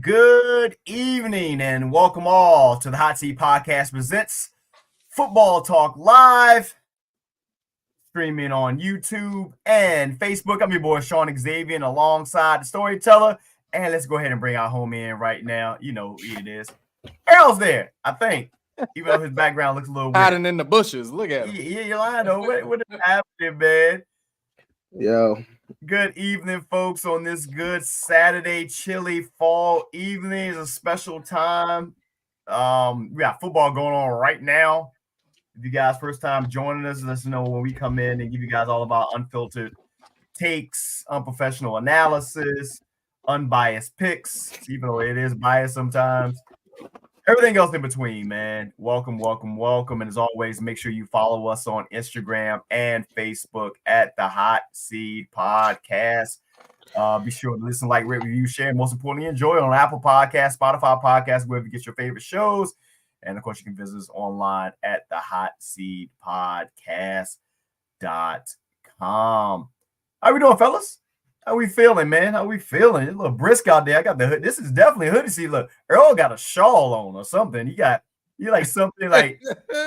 Good evening and welcome all to the Hot Seat Podcast presents Football Talk Live, streaming on YouTube and Facebook. I'm your boy Shawn Xavier alongside the storyteller. And let's go ahead and bring our homie in right now. You know who it is. Earl's there, I think. Even though his background looks a little weird. Hiding in the bushes. Look at him. Yeah, you're lying though. What is happening, man? Yo. Good evening, folks, on this good Saturday, chilly fall evening. It's a special time. We got football going on right now. If you guys first time joining us, let us know when we come in and give you guys all about unfiltered takes, unprofessional analysis, unbiased picks, even though it is biased sometimes. Everything else in between, man. Welcome. And as always, make sure you follow us on Instagram and Facebook at the Hot Seat Podcast. Be sure to listen, like, rate, review, share, and most importantly, enjoy on Apple Podcasts, Spotify Podcasts, wherever you get your favorite shows. And of course, you can visit us online at thehotseatpodcast.com. How we doing, fellas? How we feeling, man? How we feeling? It's a little brisk out there. I got the hood. This is definitely a hoodie. See, look, Earl got a shawl on or something. You like something like,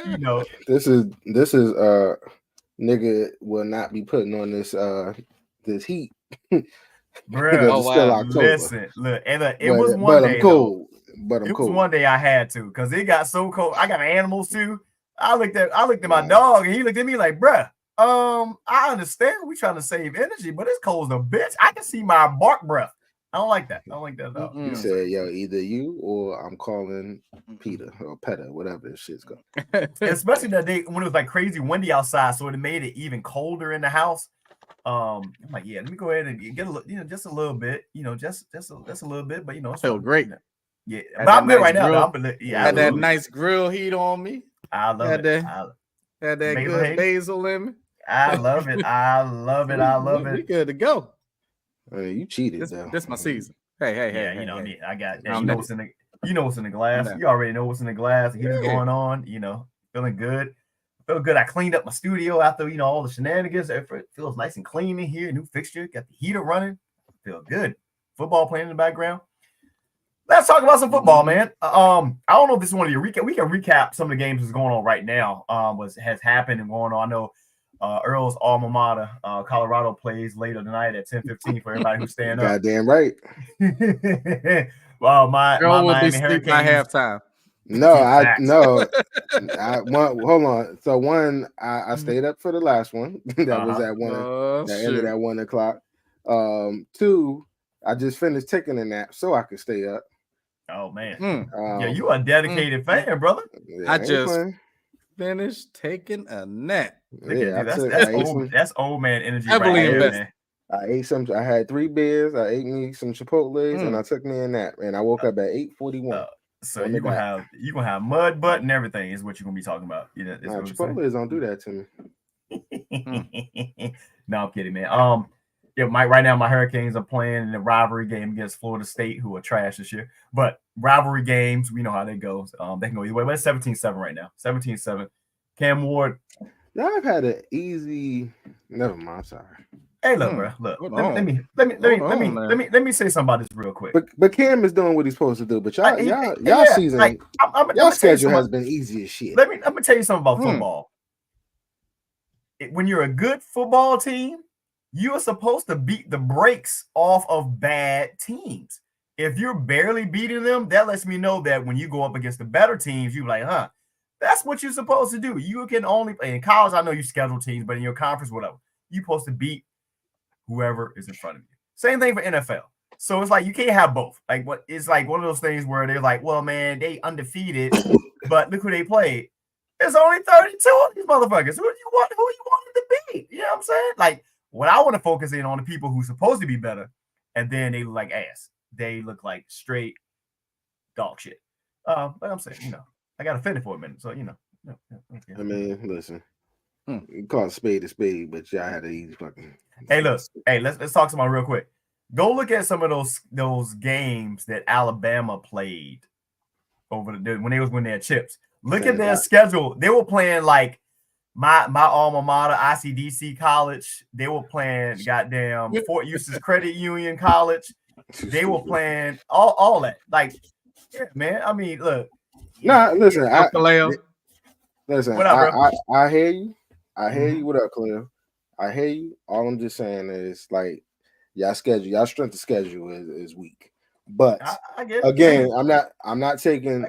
you know. This is nigga will not be putting on this heat. Bro, oh, wow. Listen, look, and it was one day. I'm cold. But I'm it cold. Was one day I had to because it got so cold. I got animals too. I looked at my dog and he looked at me like, bruh. I understand we trying to save energy, but it's cold as a bitch. I can see my bark breath. I don't like that. I don't like that at all. You said, yo, either you or I'm calling Peter or Peta, whatever this shit's called. Especially that day when it was like crazy windy outside, so it made it even colder in the house. I'm like, yeah, let me go ahead and get a little, just a little bit, just a little bit, but it's feel great. Yeah, but I'm good right now. Had that nice grill heat on me. I love it. Had that good basil in me. I love it. We good to go. You cheated, though. This my season. Hey. Hey. I got that. What's in the glass. You already know what's in the glass. The heat's going on. Feeling good. Feel good. I cleaned up my studio after all the shenanigans. It feels nice and clean in here. New fixture. Got the heater running. Feel good. Football playing in the background. Let's talk about some football, man. I don't know if this is one of your recap. We can recap some of the games that's going on right now. Has happened and going on. I know. Earl's alma mater, Colorado, plays later tonight at 10:15 for everybody who's staying up. Goddamn right. Well, my Miami Hurricanes by halftime. Hold on. So I stayed up for the last one. That was at 1. That ended at 1 o'clock. 2, I just finished taking a nap so I could stay up. Oh man, yeah, you a dedicated fan, brother. Yeah, I just finished taking a nap. Yeah, that's old man energy. Heavily invested. I ate some. I had 3 beers. I ate me some Chipotles, and I took me a nap. And I woke up at 8:41. So you're gonna have mud butt and everything is what you're gonna be talking about. Chipotles don't do that to me. No, I'm kidding, man. Right now my Hurricanes are playing in a rivalry game against Florida State, who are trash this year. But rivalry games, we know how they go. They can go either way. But it's 17-7 right now. 17-7. Cam Ward. Y'all have had an easy. Never mind. Sorry. Hey, look, bro. Look. Let me say something about this real quick. But Cam is doing what he's supposed to do. But y'all season, y'all schedule has been easy as shit. Let me tell you something about football. When you're a good football team, you are supposed to beat the brakes off of bad teams. If you're barely beating them, that lets me know that when you go up against the better teams, you're like, that's what you're supposed to do. You can only play in college. I know you schedule teams, but in your conference, whatever, you're supposed to beat whoever is in front of you. Same thing for NFL. So it's like you can't have both. It's like one of those things where they're like, well, man, they undefeated, but look who they played. There's only 32 of these motherfuckers. Who you want them to beat? You know what I'm saying? Like, what I want to focus in on the people who's supposed to be better, and then they look like ass. They look like straight dog shit. But I'm saying, I got offended for a minute, so Okay. I mean, listen, you call a spade, but y'all had an easy fucking. Hey, look, let's talk some real quick. Go look at some of those games that Alabama played when they was winning their chips. Look at their schedule. They were playing like my alma mater, ICDC College. They were playing goddamn Fort Eustis Credit Union College. They were playing all that. Like, yeah, man. I mean, look. Nah, listen. Listen. What up, bro? I hear you. I hear you. What up, Cleo? I hear you. All I'm just saying is like y'all strength of schedule is weak. But I get it. Again, I'm not taking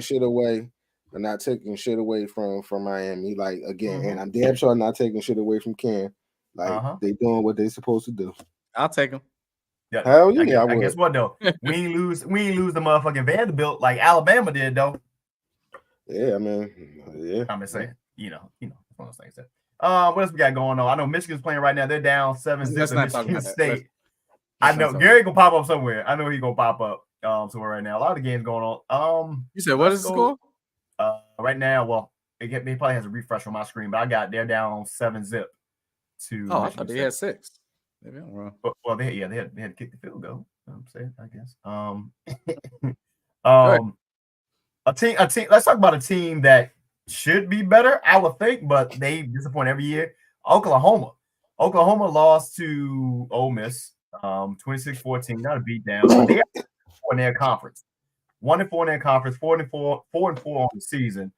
shit away. I'm not taking shit away from Miami. Like again, and I'm damn sure I'm not taking shit away from Ken. Like they doing what they supposed to do. I'll take them. Yeah, hell yeah, I guess what though? we ain't lose the motherfucking Vanderbilt like Alabama did though. Yeah, man. Yeah. I'm just saying, you know, one of those things. What else we got going on? I know Michigan's playing right now. They're down 7-0 to Michigan State. I know Gary gonna pop up somewhere. I know he's gonna pop up somewhere right now. A lot of games going on. You said what is the score? Right now, well, it probably has a refresh on my screen, but they're down 7-0 to. Oh, I thought they had 6. Maybe I'm wrong. Well, they had to kick the field goal. I'm saying, I guess. A team. Let's talk about a team that should be better, I would think, but they disappoint every year. Oklahoma lost to Ole Miss, 26-14. Not a beat down. But they are 4 in their conference. 1-4 in their conference. 4-4 on the season.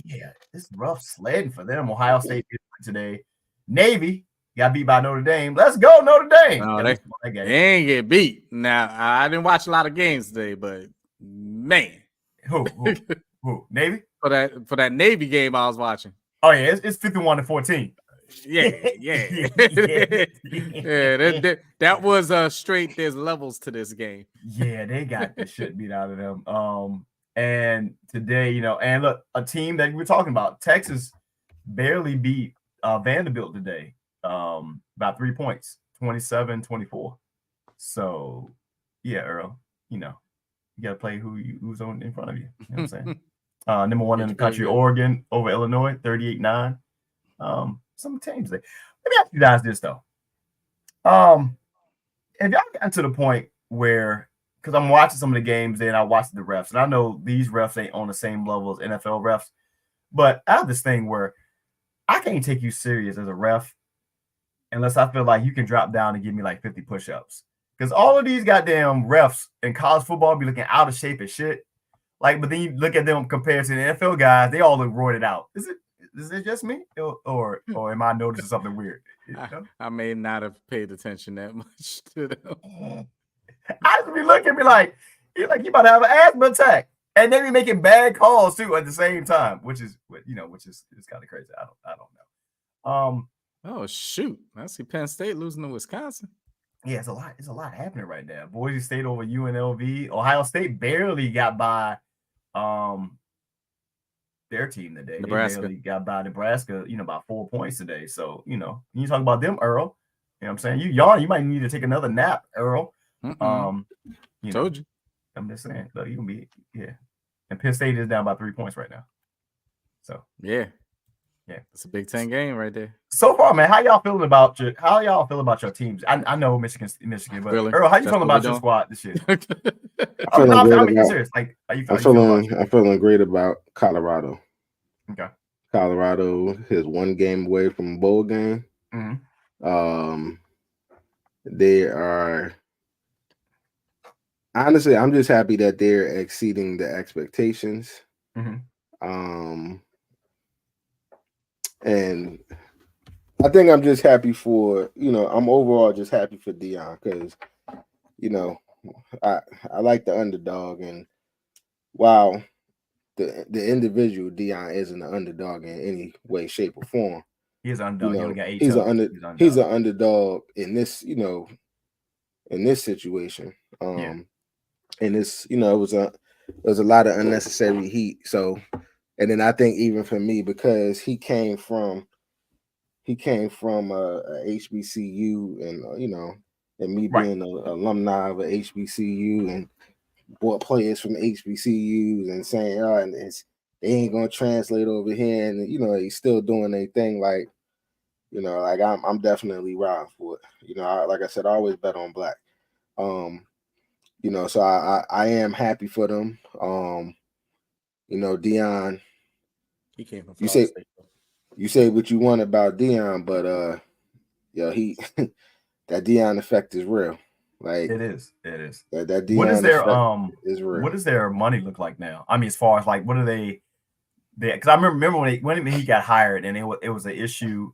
Yeah, it's rough sledding for them. Ohio State today. Navy got beat by Notre Dame. Let's go, Notre Dame. No, they ain't get beat. Now, I didn't watch a lot of games today, but man. Who? Navy? For that Navy game I was watching. Oh, yeah, it's 51-14. Yeah. That was straight. There's levels to this game. Yeah, they got the shit beat out of them. And today, and look, a team that we're talking about, Texas barely beat Vanderbilt today, about 3 points, 27-24. So, yeah, Earl, you got to play who's in front of you. You know what I'm saying? Number 1 in the country, Oregon over Illinois, 38-9. Some teams there. Let me ask you guys this though. Have y'all gotten to the point where, because I'm watching some of the games and I watch the refs, and I know these refs ain't on the same level as NFL refs, but I have this thing where I can't take you serious as a ref unless I feel like you can drop down and give me like 50 push-ups. Because all of these goddamn refs in college football be looking out of shape as shit. Like, but then you look at them compared to the NFL guys, they all look roided out. Is it just me, or am I noticing something weird? I may not have paid attention that much to them. I just be looking at me like you about to have an asthma attack, and they be making bad calls too at the same time, which is kind of crazy. I don't know. Oh shoot! I see Penn State losing to Wisconsin. Yeah, it's a lot happening right now. Boise State over UNLV. Ohio State barely got by their team today. Nebraska. They barely got by Nebraska, about 4 points today. So, you talk about them, Earl. You know what I'm saying? You might need to take another nap, Earl. Told you. I'm just saying, look, you can be, yeah. And Penn State is down by 3 points right now. So yeah. It's a Big Ten game right there. So far, man, how y'all feel about your teams? I know Michigan, but really? Earl, how you feeling about your squad this year? I'm serious. Like, I'm feeling great about Colorado. Okay. Colorado is 1 game away from a bowl game. Mm-hmm. They are honestly, I'm just happy that they're exceeding the expectations. Mm-hmm. And I think I'm just happy for, I'm overall just happy for Deion because, I like the underdog, and while the individual Deion isn't an underdog in any way, shape, or form. He's an underdog. He only got 8 he's an underdog in this, in this situation. And this, it was a lot of unnecessary heat. So, and then I think even for me, because he came from a HBCU, and and me being an alumni of a HBCU and bought players from HBCUs and saying, and they ain't gonna translate over here, and he's still doing their thing. Like, like I'm definitely riding for it. Like I said, I always bet on black. So I am happy for them. Deion. He came from you say what you want about Deion, but he that Deion effect is real. Like it is. that What is Deion their effect is real. what does their money look like now? I mean, as far as like what are they because I remember when he got hired and it was an issue.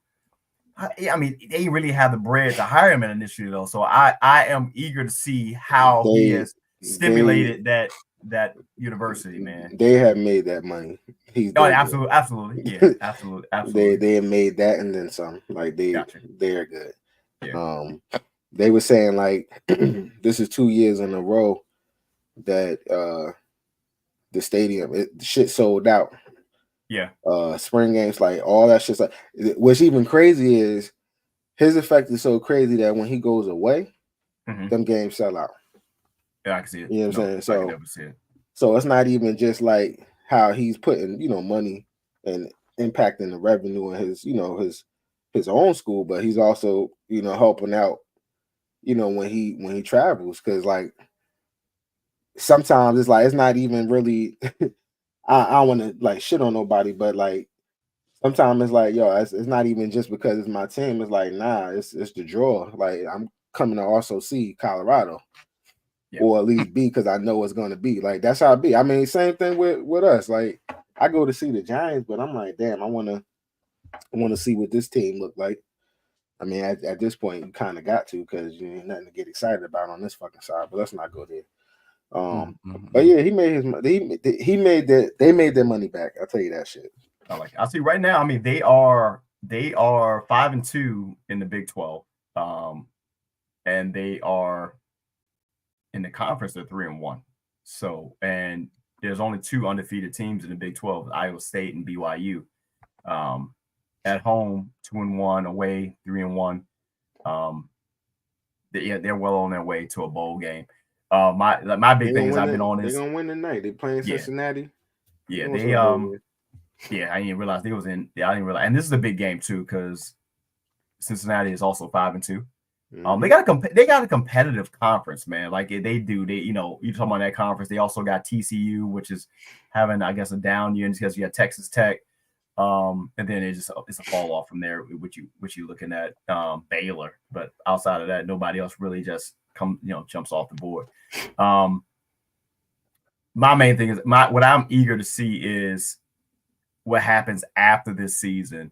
I mean, they really have the bread to hire him initially though. So I am eager to see how he has stimulated that university, man. They have made that money. Absolutely. Yeah, absolutely. They have made that and then some. Like they're good. Yeah. They were saying like this is 2 years in a row that the stadium shit sold out. Yeah. Spring games, like all that shit's like what's even crazy is his effect is so crazy that when he goes away, them games sell out. Yeah, I can see it. You know what I'm saying? So I can never see it. So it's not even just like how he's putting, money and impacting the revenue in his, his own school, but he's also, helping out, when he travels. Cause like sometimes it's like it's not even really I don't want to like shit on nobody, but like sometimes it's like, yo, it's not even just because it's my team. It's like, nah, it's the draw. Like I'm coming to also see Colorado. Or at least be because I know it's going to be like that's how it be. I mean, same thing with us. Like I go to see the Giants, but I'm like, damn, I want to see what this team look like. I mean, at this point, you kind of got to because you ain't nothing to get excited about on this fucking side. But let's not go there. But yeah, he made his money. He made that. They made their money back. I'll tell you that shit. I like it. I see right now. I mean, they are 5-2 in the Big 12, and they are. In the conference, they're 3-1. So, and there's only 2 undefeated teams in the Big 12, Iowa State and BYU. At home, 2-1, away, 3-1. They're well on their way to a bowl game. My big thing is I've been on this. They're gonna win tonight. They're playing Cincinnati. Yeah, they I didn't realize they was in. Yeah, I didn't realize, and this is a big game too because Cincinnati is also 5-2. They got a competitive conference, man. Like they do. You talking about that conference. They also got TCU, which is having, I guess, a down year because you got Texas Tech, and then it's a fall off from there. Which you looking at Baylor, but outside of that, nobody else really just jumps off the board. My main thing is what I'm eager to see is what happens after this season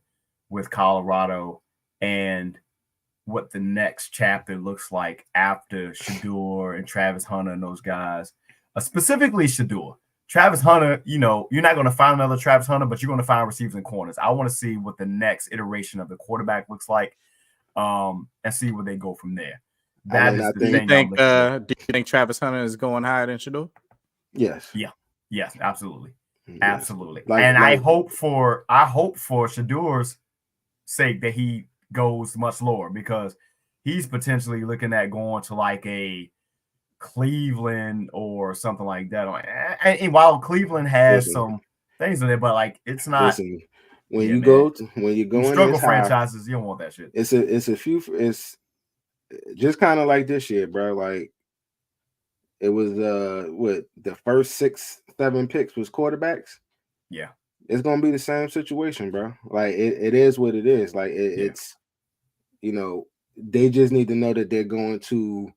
with Colorado and what the next chapter looks like after Shedeur and Travis Hunter and those guys, specifically Shedeur. Travis Hunter, you're not going to find another Travis Hunter, but you're going to find receivers and corners. I want to see what the next iteration of the quarterback looks like, and see where they go from there. That is the thing. Do you think Travis Hunter is going higher than Shedeur? Yes. Yeah. Yes, absolutely. Yes. Absolutely. I hope for Shedeur's sake that he goes much lower because he's potentially looking at going to like a Cleveland or something like that. And while Cleveland has some things in there, but like it's not. Listen, when you go in struggle franchises, you don't want that shit. It's just kind of like this year, bro. Like it was the first 6-7 picks was quarterbacks. Yeah. It's gonna be the same situation, bro. Like it is what it is. Like it's they just need to know that they're going to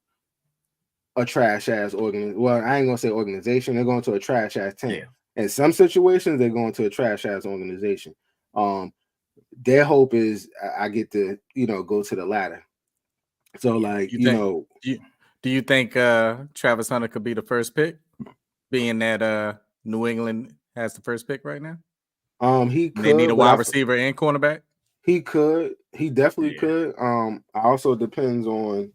a trash ass organization. Well, I ain't gonna say organization. They're going to a trash ass team. Yeah. In some situations, they're going to a trash ass organization. Their hope is I get to go to the ladder. So like do you think Travis Hunter could be the first pick, being that New England has the first pick right now? He could. They need a wide receiver and cornerback. He could. He definitely could. Also depends on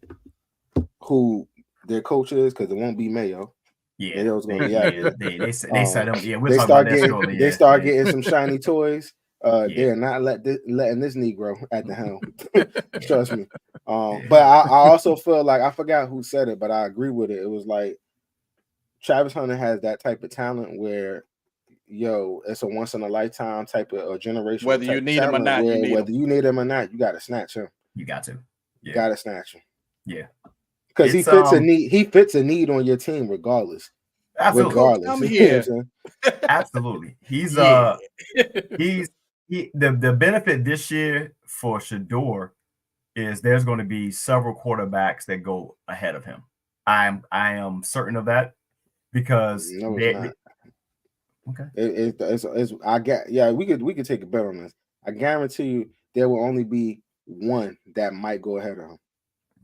who their coach is because it won't be Mayo. Yeah, they set him. Yeah, they start getting some shiny toys. They are not letting this Negro at the helm. Trust me. But I also feel like I forgot who said it, but I agree with it. It was like Travis Hunter has that type of talent where. It's a once in a lifetime type of generation. Whether you need him or not, whether you need him or not, you got to snatch him. You got to. You got to snatch him. Yeah, because he fits a need. He fits a need on your team regardless. Absolutely. Regardless, I'm here. Absolutely. He's the benefit this year for Shedeur is there's going to be several quarterbacks that go ahead of him. I am certain of that because No, it's not. Okay. It's I get we could take a bet on this. I guarantee you there will only be one that might go ahead of him.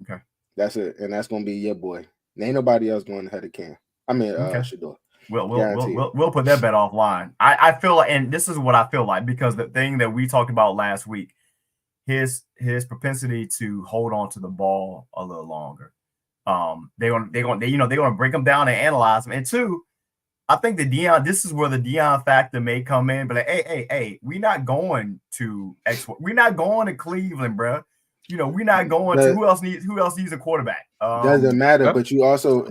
Okay. That's it, and that's gonna be your boy. Ain't nobody else going ahead of Cam. I mean, Shador. We'll put that bet offline. I feel like, and this is what I feel like, because the thing that we talked about last week, his propensity to hold on to the ball a little longer. They're gonna break him down and analyze him. And two, I think this is where the Deion factor may come in. But like, hey, we're not going to Cleveland, bro. We're not going to who else needs a quarterback. Doesn't matter, but you also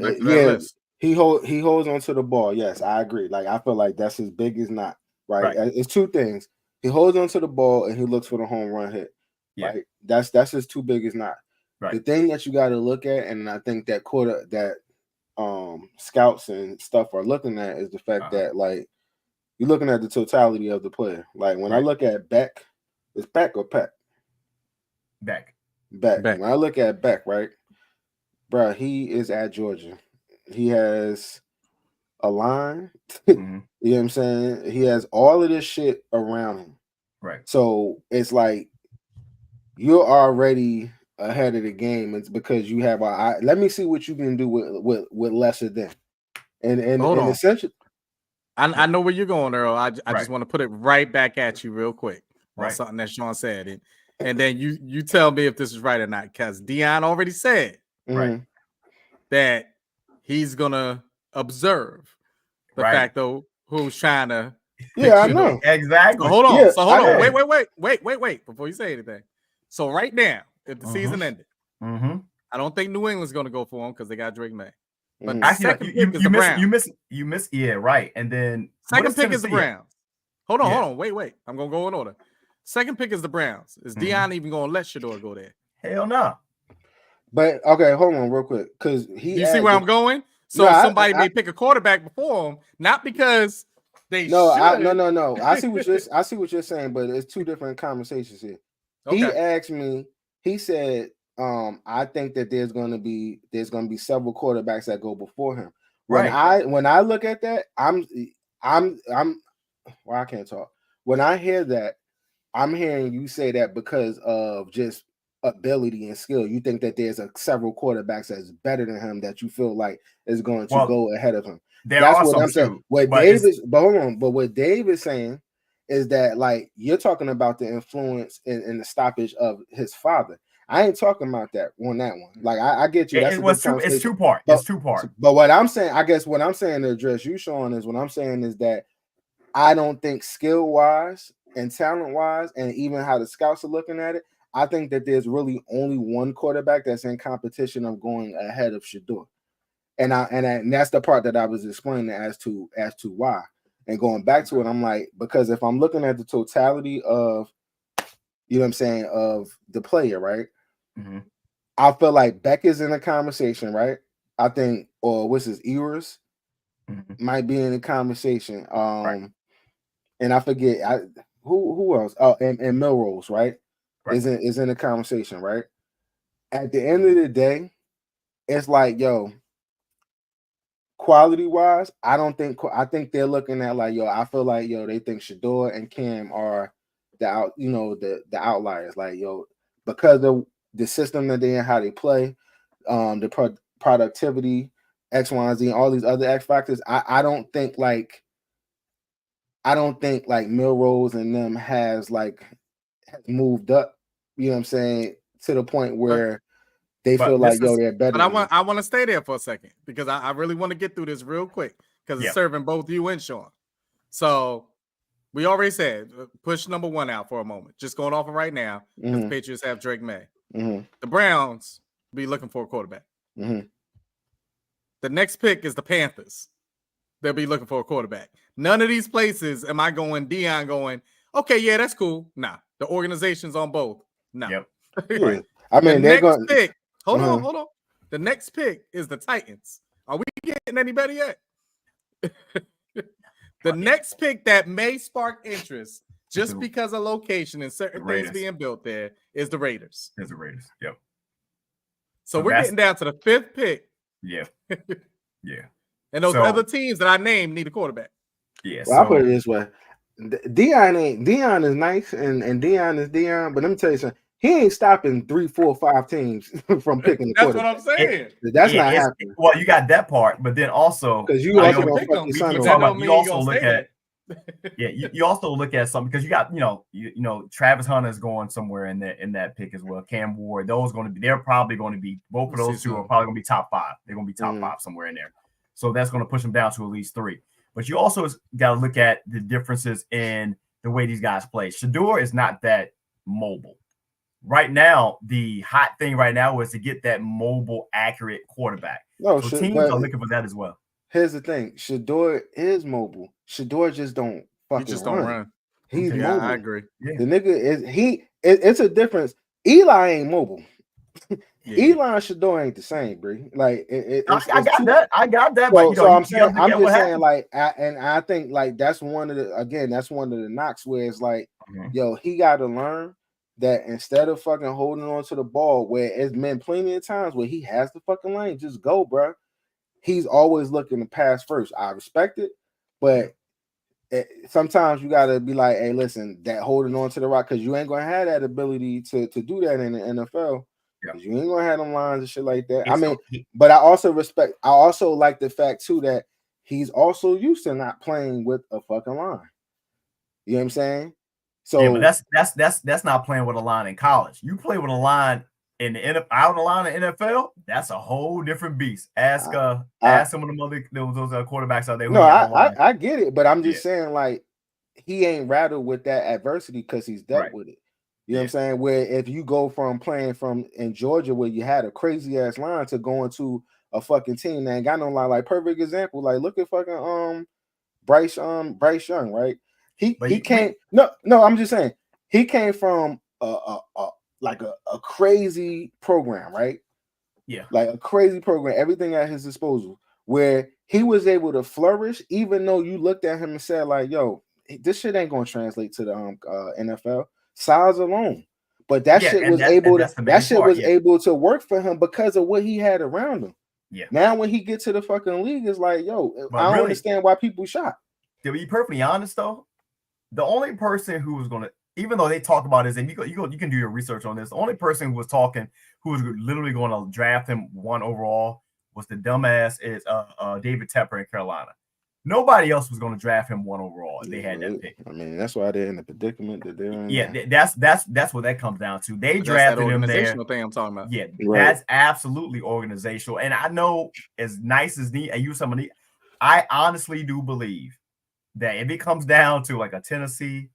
he holds on to the ball. Yes, I agree. Like I feel like that's his biggest knot, right? It's two things. He holds on to the ball and he looks for the home run hit. Yeah. Right. That's his two biggest knot. Right. The thing that you got to look at, and I think that scouts and stuff are looking at, is the fact that like you're looking at the totality of the player. Like when I look at Beck, it's Beck or Peck? Beck. When I look at Beck, right, bro, he is at Georgia. He has a line. Mm-hmm. You know what I'm saying? He has all of this shit around him. Right. So it's like you're already ahead of the game. It's because you have let me see what you can do with lesser than. And hold on. Essentially, I know where you're going, Earl. I just want to put it right back at you real quick on something that Shawn said. And then you tell me if this is right or not, because Deion already said that he's gonna observe the fact though who's trying to I know. Exactly. So hold on. So hold on. Wait before you say anything. So right now, if the season ended, I don't think New England's gonna go for him because they got Drake May. But actually, you miss yeah, right. And then second pick is the Browns. Hold on. Wait. I'm gonna go in order. Second pick is the Browns. Is Deion even gonna let Shador go there? Hell no. But okay, hold on real quick, because you see where I'm going. So somebody may pick a quarterback before him, not because they should. No. I see what you're saying, but it's two different conversations here. Okay. He asked me. He said, I think that there's gonna be several quarterbacks that go before him. When I look at that, I can't talk. When I hear that, I'm hearing you say that because of just ability and skill. You think that there's several quarterbacks that's better than him that you feel like is going to go ahead of him. That's what I'm saying. But what Dave is saying is that like you're talking about the influence and the stoppage of his father. I ain't talking about that on that one. Like I get you. It's two part. It's two part. But what I'm saying, I guess what I'm saying to address you, Shawn, is what I'm saying is that I don't think skill wise and talent wise, and even how the scouts are looking at it, I think that there's really only one quarterback that's in competition of going ahead of Shador. And that's the part that I was explaining as to why. And going back to it, I'm like, because if I'm looking at the totality of, you know what I'm saying, of the player, right? Mm-hmm. I feel like Beck is in a conversation, right? I think, or what's his ears might be in a conversation. And I forget who else. Oh, and Milrose, right? Is in a conversation, right? At the end of the day, it's like, yo, quality wise, I think they're looking at like, yo, I feel like, yo, they think Shador and Cam are the outliers, like, yo, because of the system that they in, how they play, the productivity, X, Y, and Z, and all these other X factors. I don't think like Milrose and them has moved up, you know what I'm saying, to the point where they feel like, yo, they're better. But I want to stay there for a second because I really want to get through this real quick because it's serving both you and Shawn. So we already said push number one out for a moment. Just going off of right now because the Patriots have Drake May. The Browns be looking for a quarterback. The next pick is the Panthers. They'll be looking for a quarterback. None of these places am I going, Deion going, okay, yeah, that's cool. Nah, the organization's on both. Nah. Yep. Yeah. I mean, they're going pick. Hold on. The next pick is the Titans. Are we getting any better yet? The next pick that may spark interest, just because of location and certain things being built there is the Raiders. It's the Raiders. Yep. So we're getting down to the 5th pick. Yeah. Yeah. And those other teams that I named need a quarterback. Yeah. Well, I'll put it this way. Dion is nice and Dion is Dion, but let me tell you something. He ain't stopping 3, 4, 5 teams from picking the quarterback. That's what I'm saying. That's not happening. Well, you got that part, but then also because you also don't fuck your son. You also look at you also look at something because you got you know Travis Hunter is going somewhere in that pick as well. Cam Ward, they're probably going to be both of those two are probably going to be top 5. They're going to be top 5 somewhere in there. So that's going to push them down to at least 3. But you also got to look at the differences in the way these guys play. Shedeur is not that mobile. Right now, the hot thing right now is to get that mobile, accurate quarterback. So teams are looking for that as well. Here's the thing: Shedeur is mobile. Shedeur just don't run. He's mobile. I agree. Yeah. The nigga is it's a difference. Eli ain't mobile. Eli and Shedeur ain't the same, bro. Like I got that. So I'm just saying, like, I think like that's one of the knocks where it's like, yo, he got to learn that instead of fucking holding on to the ball, where it's been plenty of times where he has the fucking lane, just go, bro. He's always looking to pass first. I respect it, but sometimes you gotta be like, hey, listen, that holding on to the rock, because you ain't gonna have that ability to do that in the NFL. Because you ain't gonna have them lines and shit like that. But I also like the fact too that he's also used to not playing with a fucking line. You know what I'm saying? So but that's not playing with a line in college. You play with a line in the NFL, out of the line in NFL, that's a whole different beast. Ask some of them other those quarterbacks out there. No, I get it, but I'm just saying, like, he ain't rattled with that adversity because he's dealt with it. You know what I'm saying? Where if you go from playing in Georgia where you had a crazy ass line to going to a fucking team that ain't got no line, like perfect example, like look at fucking Bryce Young, right? He came I'm just saying he came from a crazy program, right? Yeah, like a crazy program, everything at his disposal, where he was able to flourish, even though you looked at him and said, like, yo, this shit ain't gonna translate to the NFL. Size alone, but that shit was able to work for him because of what he had around him. Yeah. Now when he gets to the fucking league, it's like, yo, I don't understand why people shot. To be perfectly honest, though, the only person who was gonna, even though they talk about this, and you can do your research on this, the only person who was literally going to draft him 1 overall was the dumbass is David Tepper in Carolina. Nobody else was going to draft him 1 overall if they had that pick. I mean, that's why they're in the predicament that they're in. Yeah, that's what that comes down to. They drafted him there. Thing I'm talking about. Yeah, that's absolutely organizational. And I know, as nice as I honestly do believe that if it comes down to like a Tennessee,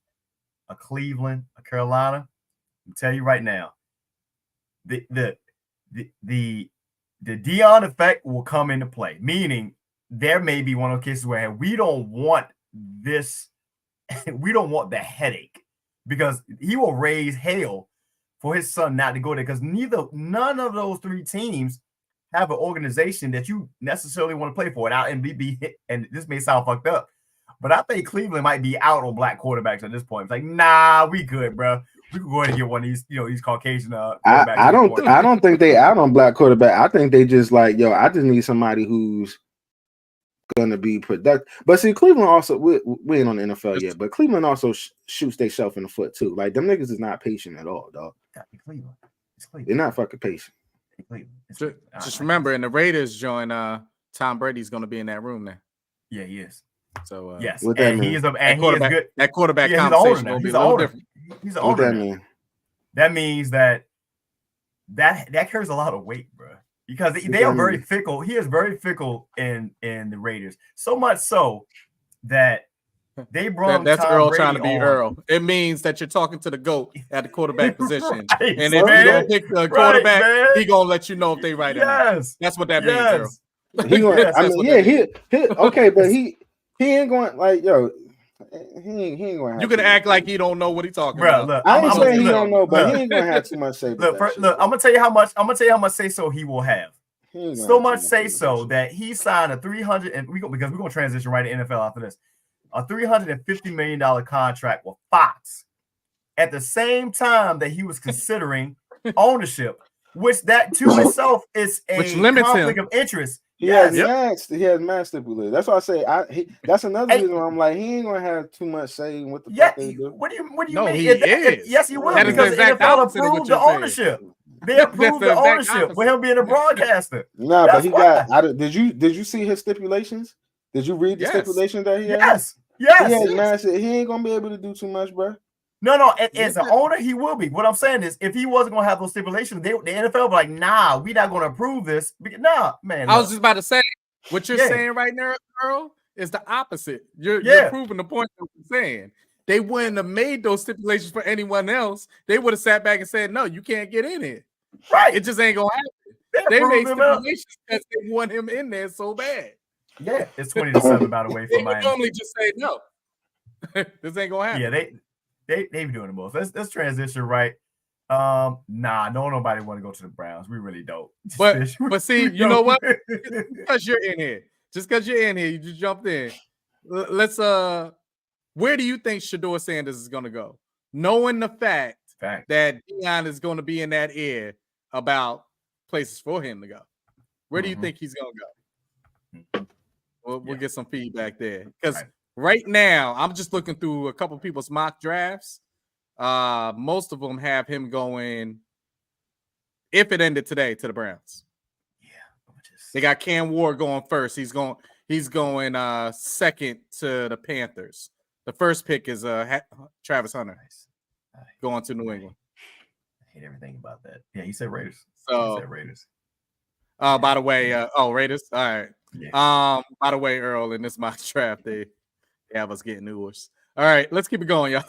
a Cleveland, a Carolina, I'll tell you right now, the Dion effect will come into play. Meaning, there may be one of the cases where we don't want this, we don't want the headache, because he will raise hell for his son not to go there, because none of those 3 teams have an organization that you necessarily want to play for. And this may sound fucked up, but I think Cleveland might be out on black quarterbacks at this point. It's like, nah, we good, bro. We could go ahead and get one of these, these Caucasian quarterbacks. I don't think they out on black quarterback. I think they just like, yo, I just need somebody who's gonna be productive. But see, Cleveland also, we ain't on the NFL yet, but Cleveland also shoots themselves in the foot too. Like, them niggas is not patient at all, dog. Cleveland. They're not fucking patient. Just remember, and the Raiders join Tom Brady's gonna be in that room now. Yeah, he is. So yes, what that and mean? he is good. That quarterback conversation will be a little different. He's an owner. That means that carries a lot of weight, bro. Because they are very fickle. He is very fickle in the Raiders. So much so that they brought that's Tom Earl Brady trying to be on. Earl. It means that you're talking to the GOAT at the quarterback position. Right, and if you don't pick the quarterback, he gonna let you know if they right or not. That's what that means, Earl. He going, okay, but he ain't going, like, yo, he ain't going to. You can act like he don't know what he talking about. Look, I ain't saying he don't know, but he ain't going to have too much say. Look, I'm gonna tell you how much say so he will have. So much say so that he signed a 300, and we're gonna transition right to NFL after this. a $350 million contract with Fox at the same time that he was considering ownership, which that to itself is a conflict of interest. He has mad stipulated. That's why I say that's another reason why I'm like, he ain't gonna have too much say in what the fuck they do. What do you mean? Yes, he will, because the NFL approved the ownership. They approved the ownership with him being a broadcaster. Nah, but he got. Did you see his stipulations? Did you read the stipulations that he has? Yes. He ain't gonna be able to do too much, bro. No. As an owner, he will be. What I'm saying is, if he wasn't gonna have those stipulations, the NFL be like, nah, we're not gonna approve this. Nah, man. I was just about to say, what you're saying right now, Earl, is the opposite. You're proving the point that we're saying. They wouldn't have made those stipulations for anyone else. They would have sat back and said, no, you can't get in here. Right. It just ain't gonna happen. They made stipulations because they want him in there so bad. Yeah, it's 20-7, by the way, for Miami. They normally just say no. This ain't gonna happen. Yeah, they be doing the most. Let's transition right. Nobody want to go to the Browns. We really don't. But see, you know what? Because you're in here. Just because you're in here, you just jumped in. Let's where do you think Shedeur Sanders is gonna go? Knowing the fact that Deion is gonna be in that ear about places for him to go. Where do you think he's gonna go? We'll get some feedback there. Because right now, I'm just looking through a couple people's mock drafts. Most of them have him going, if it ended today, to the Browns. Yeah. They got Cam Ward going first. He's going second to the Panthers. The first pick is Travis Hunter going to New England. I hate everything about that. Yeah, you said Raiders. So, you said Raiders. By the way, Raiders. All right. Yeah. By the way, Earl, in this mock draft, they have us getting Ewers. All right, let's keep it going, y'all.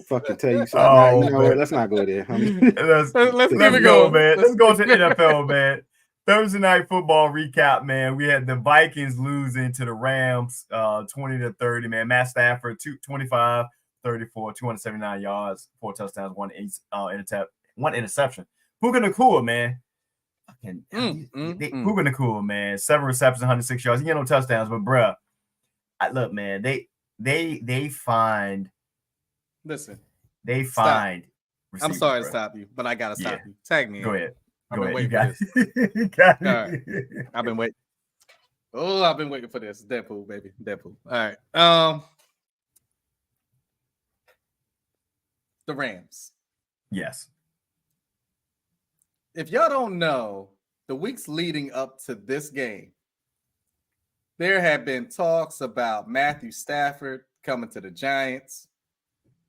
Fucking tell you something. You know what? Let's not go there. Let's keep it going, man. Let's go to NFL, man. Thursday night football recap, man. We had the Vikings losing to the Rams 20-30, man. Matt Stafford, 25, 34, 279 yards, 4 touchdowns, one interception. Puka Nacua, man. Puka Nacua, man. 7 receptions, 106 yards. He get no touchdowns, but bruh, look, man. They find. Listen. They find. I'm sorry to stop you, but I gotta stop you. Tag me. Go ahead. I've been waiting for this. I've been waiting. Oh, I've been waiting for this. Deadpool, baby. Deadpool. All right. The Rams. Yes. If y'all don't know, the weeks leading up to this game, there have been talks about Matthew Stafford coming to the Giants.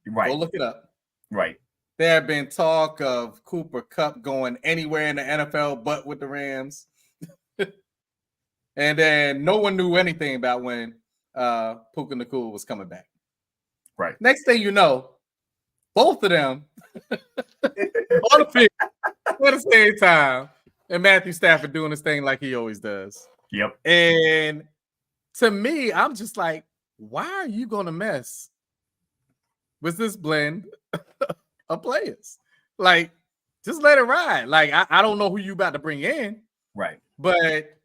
Right. Go look it up. Right. There have been talk of Cooper Kupp going anywhere in the NFL but with the Rams. And then no one knew anything about when Puka Nacua was coming back. Right. Next thing you know, both of them on the field at the same time, and Matthew Stafford doing his thing like he always does. Yep. And to me, I'm just like, why are you going to mess with this blend of players? Like, just let it ride. Like, I don't know who you about to bring in. Right. But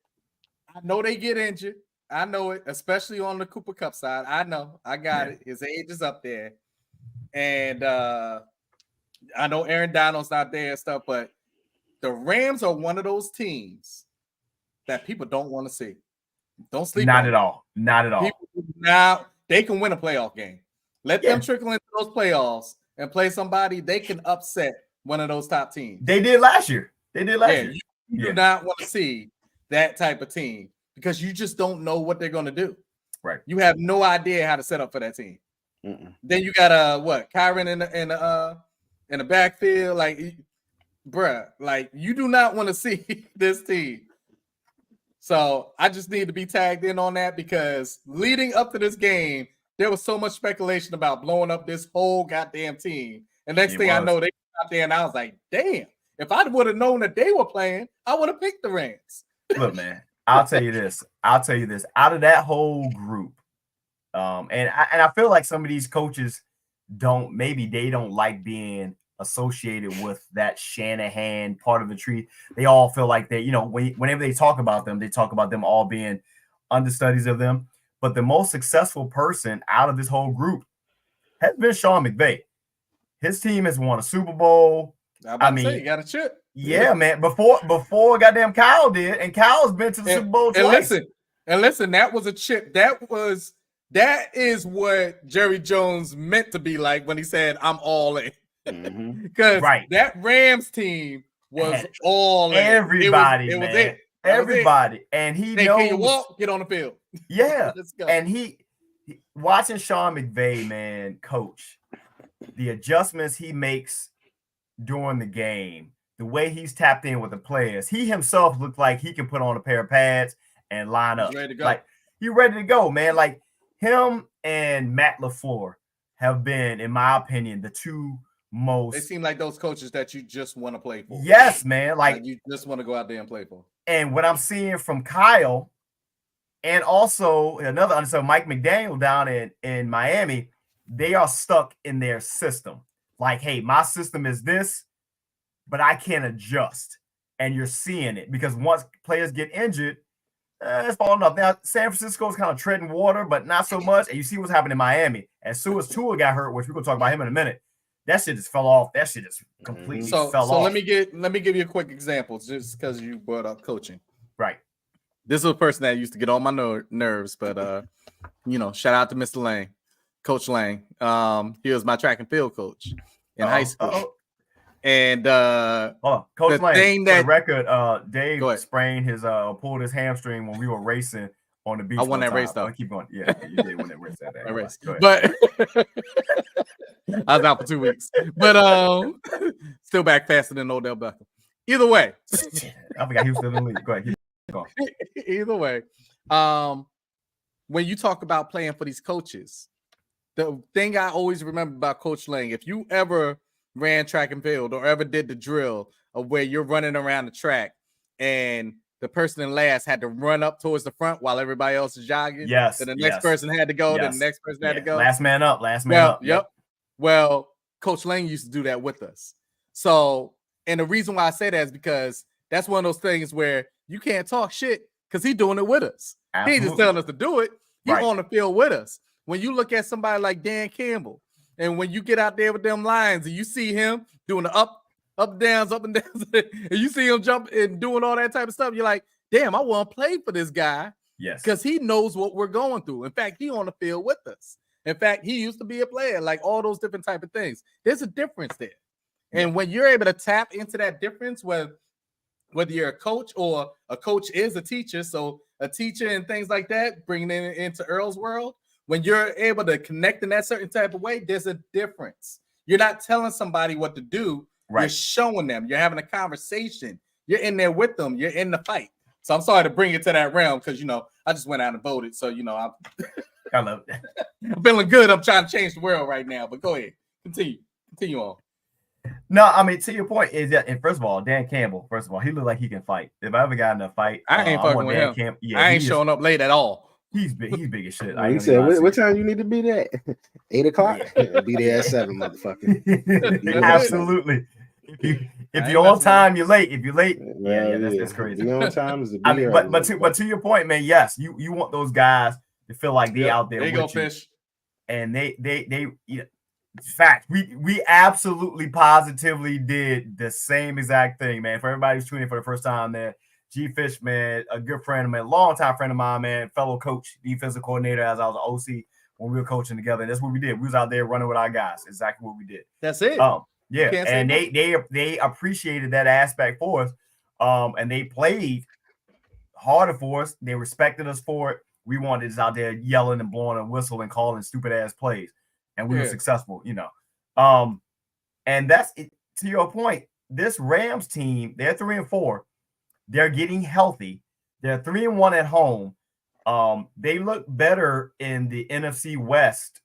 I know they get injured. I know it, especially on the Cooper Kupp side. I know. I got it. His age is up there. And I know Aaron Donald's not there and stuff, but the Rams are one of those teams that people don't want to see. Don't sleep. Not at all. Not at all. Now they can win a playoff game. Let them trickle into those playoffs and play somebody. They can upset one of those top teams. They did last year. You do not want to see that type of team because you just don't know what they're going to do. Right. You have no idea how to set up for that team. Then you got Kyron in the backfield, like, bruh, like you do not want to see this team. So I just need to be tagged in on that because leading up to this game, there was so much speculation about blowing up this whole goddamn team. And next thing I know, they got out there, and I was like, damn, if I would have known that they were playing, I would have picked the Rams. Look, man, I'll tell you this. Out of that whole group. And I feel like some of these coaches don't like being associated with that Shanahan part of the tree. They all feel like they, whenever they talk about them all being understudies of them. But the most successful person out of this whole group has been Shawn McVay. His team has won a Super Bowl. I mean, say, you got a chip. Yeah, man. Before goddamn Kyle did, and Kyle's been to the Super Bowl twice. Listen, that was a chip. That is what Jerry Jones meant to be like when he said, "I'm all in." Because that Rams team was all in. Everybody, it was man. it. Everybody. And he knows. Can you walk? Get on the field. Yeah. Let's go. And he watching Shawn McVay, man, coach, the adjustments he makes during the game, the way he's tapped in with the players, he himself looked like he can put on a pair of pads and line up. Ready to go. Like, he's ready to go, man. Like, him and Matt LaFleur have been, in my opinion, the two most. They seem like those coaches that you just want to play for. Yes, man. Like you just want to go out there and play for. And what I'm seeing from Kyle, and also another understudy, Mike McDaniel down in Miami, they are stuck in their system. Like, hey, my system is this, but I can't adjust. And you're seeing it because once players get injured, it's falling off. Now, San Francisco's kind of treading water, but not so much. And you see what's happening in Miami. As soon as Tua got hurt, which we're going to talk about him in a minute, that shit just fell off. That shit just completely fell off. So let me give you a quick example just because you brought up coaching. Right. This is a person that used to get on my nerves, but shout out to Mr. Lang, Coach Lang. He was my track and field coach in high school. And Coach Lang, thing for the record, Dave sprained his pulled his hamstring when we were racing on the beach. I won that race though. Keep going. Yeah, you did win that race. That race. But I was out for 2 weeks. But still back faster than Odell Beckham. Either way. I forgot he was still in the league. Go ahead. Either way. When you talk about playing for these coaches, the thing I always remember about Coach Lang, if you ever ran track and field or ever did the drill of where you're running around the track and the person in last had to run up towards the front while everybody else is jogging. Yes. Then the next person had to go. Then the next person had to go. Last man up. Yep. Well, Coach Lang used to do that with us. So, and the reason why I say that is because that's one of those things where you can't talk shit because he's doing it with us. Absolutely. He ain't just telling us to do it. He's on the field with us. When you look at somebody like Dan Campbell, and when you get out there with them lines and you see him doing the up and downs, and you see him jump and doing all that type of stuff, you're like, damn, I want to play for this guy. Yes. Because he knows what we're going through. In fact, he on the field with us. In fact, he used to be a player, like all those different type of things. There's a difference there. And when you're able to tap into that difference, whether you're a coach or a coach is a teacher, so a teacher and things like that, bringing it into Earl's world, when you're able to connect in that certain type of way, there's a difference. You're not telling somebody what to do. Right. You're showing them. You're having a conversation. You're in there with them. You're in the fight. So I'm sorry to bring it to that realm because, I just went out and voted. So, I love it. I'm feeling good. I'm trying to change the world right now. But go ahead. Continue on. No, I mean, to your point is that, and first of all, Dan Campbell, he looked like he can fight. If I ever got in a fight, I ain't fucking with him. I ain't showing up late at all. He's big as shit. He said, what time you need to be there? 8 o'clock? Yeah. Be there at 7, motherfucker. Absolutely. If you're on time, you're late. If you're late, that's crazy. You're on time is but to your point, man, yes, you want those guys to feel like they out there. They with go you. fish. And they fact, we absolutely positively did the same exact thing, man. For everybody who's tuning in for the first time, man. G Fish, man, a good friend of mine, longtime friend of mine, man, fellow coach, defensive coordinator as I was an OC when we were coaching together. And that's what we did. We was out there running with our guys. Exactly what we did. That's it. Yeah. And they appreciated that aspect for us. And they played harder for us. They respected us for it. We wanted us out there yelling and blowing a whistle and calling stupid ass plays. And we were successful, And that's it. To your point, this Rams team, they're 3-4. They're getting healthy. They're 3-1 at home. They look better in the NFC West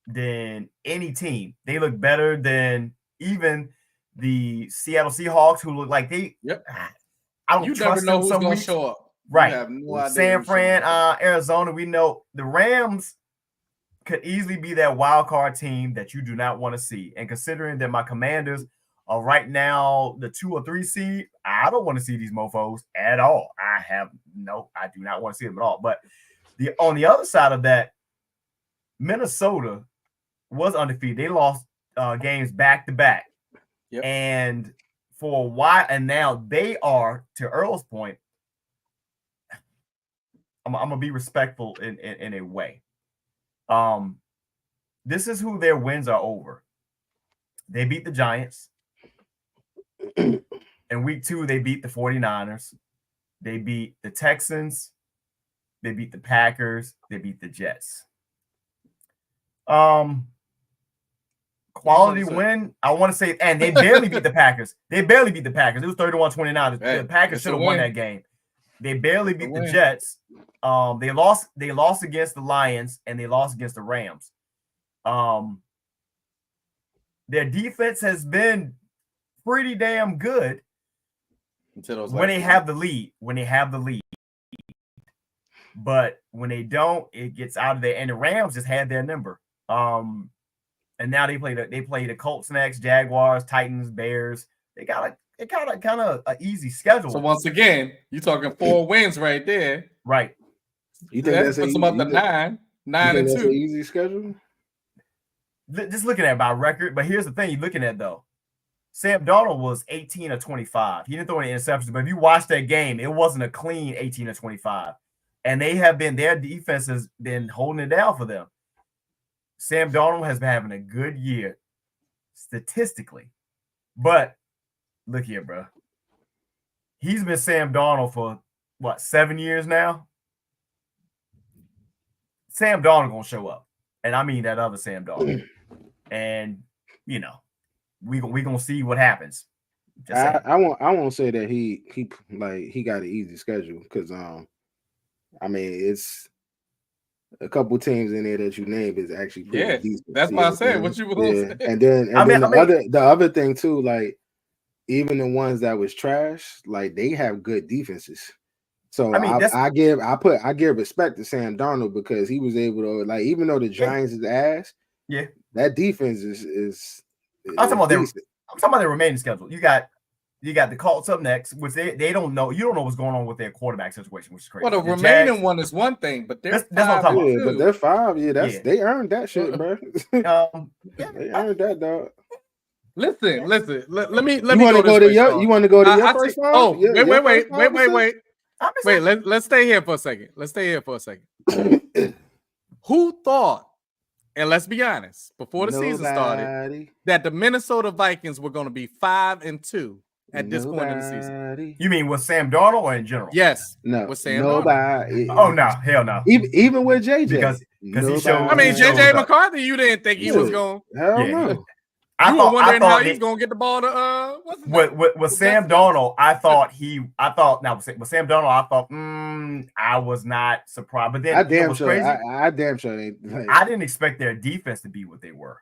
than any team. They look better than even the Seattle Seahawks, who look like they. Yep. I don't trust them. Who's going to show up. Right. You have no idea. San Fran, Arizona. We know the Rams could easily be that wild card team that you do not want to see. And considering that my Commanders right now the 2 or 3 seed. I don't want to see these mofos at all. I do not want to see them at all. But on the other side of that, Minnesota was undefeated. They lost games back to back. Yep. And for a while, and now they are, to Earl's point, I'm gonna be respectful in a way. This is who their wins are over. They beat the Giants. In week 2, they beat the 49ers. They beat the Texans. They beat the Packers. They beat the Jets. Quality win, I want to say, and they barely beat the Packers. It was 31-29. The Packers should have won that game. They barely beat the Jets. They lost against the Lions, and they lost against the Rams. Their defense has been pretty damn good when they have the lead. But when they don't, it gets out of there. And the Rams just had their number. And now they play the Colts next, Jaguars, Titans, Bears. They got a kind of an easy schedule. So once again, you're talking 4 wins right there. Right. You think that puts them up to 9 and 2? An easy schedule? Just looking at by record, but here's the thing you're looking at though. Sam Darnold was 18 of 25. He didn't throw any interceptions, but if you watch that game, it wasn't a clean 18 of 25. And their defense has been holding it down for them. Sam Darnold has been having a good year statistically. But look here, bro. He's been Sam Darnold for, 7 years now? Sam Darnold going to show up. And I mean that other Sam Darnold. And, we going to see what happens. I won't say that he got an easy schedule because, it's a couple teams in there that you named is actually pretty decent. That's what I said. What you were going to say. And then the other thing too, even the ones that was trash, they have good defenses. So I give respect to Sam Darnold because he was able to even though the Giants is ass, that defense is I'm talking about their remaining schedule. You got the Colts up next, which they don't know. You don't know what's going on with their quarterback situation, which is crazy. Well, the remaining one is one thing, but that's what I'm talking about. But they're 5. They earned that shit, bro. They earned that, dog. Listen. Let me. You want to go to your first 5? Oh, wait. Let's stay here for a second. Who thought? And let's be honest, before the season started, that the Minnesota Vikings were going to be 5-2 at this point in the season. You mean with Sam Darnold or in general? Yes. No. With Sam Darnold. Oh no, hell no. Even with JJ, because he showed. JJ McCarthy, you didn't think he was going. Hell no. You were wondering how he's going to get the ball to with Sam Darnold. I thought with Sam Darnold, I thought I was not surprised. But then I damn sure crazy. I didn't expect their defense to be what they were.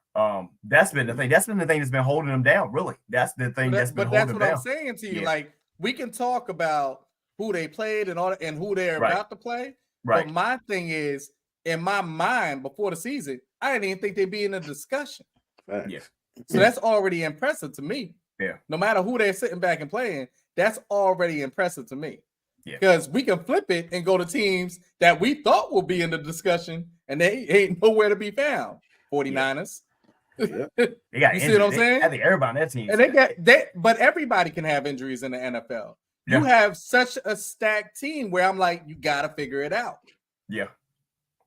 That's been the thing. That's been the thing that's been holding them down. Really, that's the thing that's been holding them down. But that's what I'm saying to you. We can talk about who they played and who they're about to play. Right. But my thing is, in my mind, before the season, I didn't even think they'd be in a discussion. Yeah. So that's already impressive to me. Yeah. No matter who they're sitting back and playing, that's already impressive to me. Yeah. Because we can flip it and go to teams that we thought will be in the discussion and they ain't nowhere to be found. 49ers. Yeah. They got you see what I'm saying? I think everybody on that team. And but everybody can have injuries in the NFL. Yeah. You have such a stacked team where I'm like, you gotta figure it out. Yeah.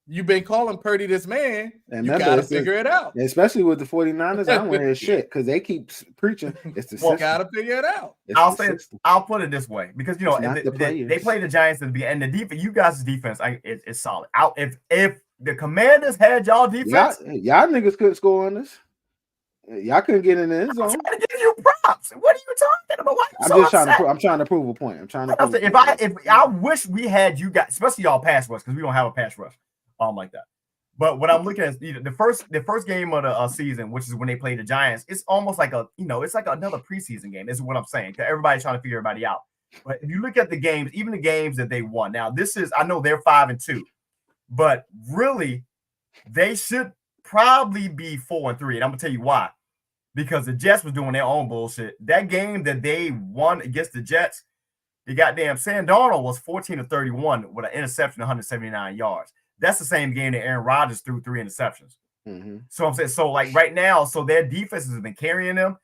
You've been calling Purdy this man. And you got to figure it out. Especially with the 49ers, I don't want to hear shit because they keep preaching. It's the system. Got to figure it out. I'll put it this way because, they play the Giants at the beginning. And the defense, you guys' defense, it's solid. If the Commanders had y'all defense. Y'all niggas couldn't score on us. Y'all couldn't get in the end zone. I'm trying to give you props. What are you talking about? I'm trying to prove a point. If I wish we had you guys, especially y'all pass rush, because we don't have a pass rush. Like that. But what I'm looking at is the first game of the season, which is when they play the Giants, it's almost like it's like another preseason game. This is what I'm saying. Everybody's trying to figure everybody out. But if you look at the games, even the games that they won, now I know they're 5-2, but really they should probably be 4-3. And I'm gonna tell you why. because the Jets was doing their own bullshit. That game that they won against the Jets, the goddamn Sam Darnold was 14-31 with an interception, 179 yards. That's the same game that Aaron Rodgers threw 3 interceptions. So I'm saying, so like right now, so their defenses have been carrying them.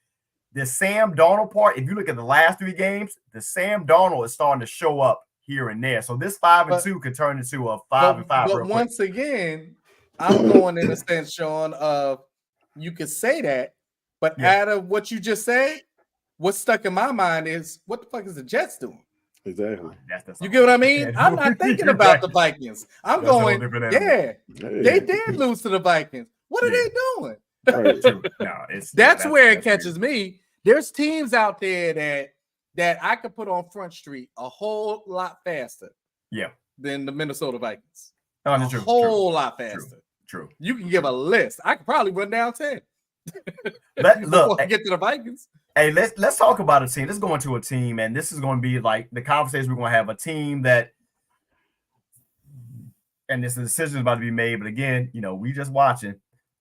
The Sam Darnold part, if you look at the last 3 games, the Sam Darnold is starting to show up here and there. So this 5-2 could turn into a 5-5. But once again, I'm going in a sense, Shawn, of you could say that, but out of what you just said, what's stuck in my mind is what the fuck is the Jets doing? Exactly. You get what I mean? I'm not thinking about the Vikings. I'm going, they did lose to the Vikings. What are they doing? That's where it catches me. There's teams out there that I could put on Front Street a whole lot faster than the Minnesota Vikings. A whole lot faster. True. You can give a list. I could probably run down 10. Look, get to the Vikings. Hey, let's talk about a team. Let's go into a team, and this is going to be like the conversation we're going to have. A team that, and this decision is about to be made. But again, we just watching.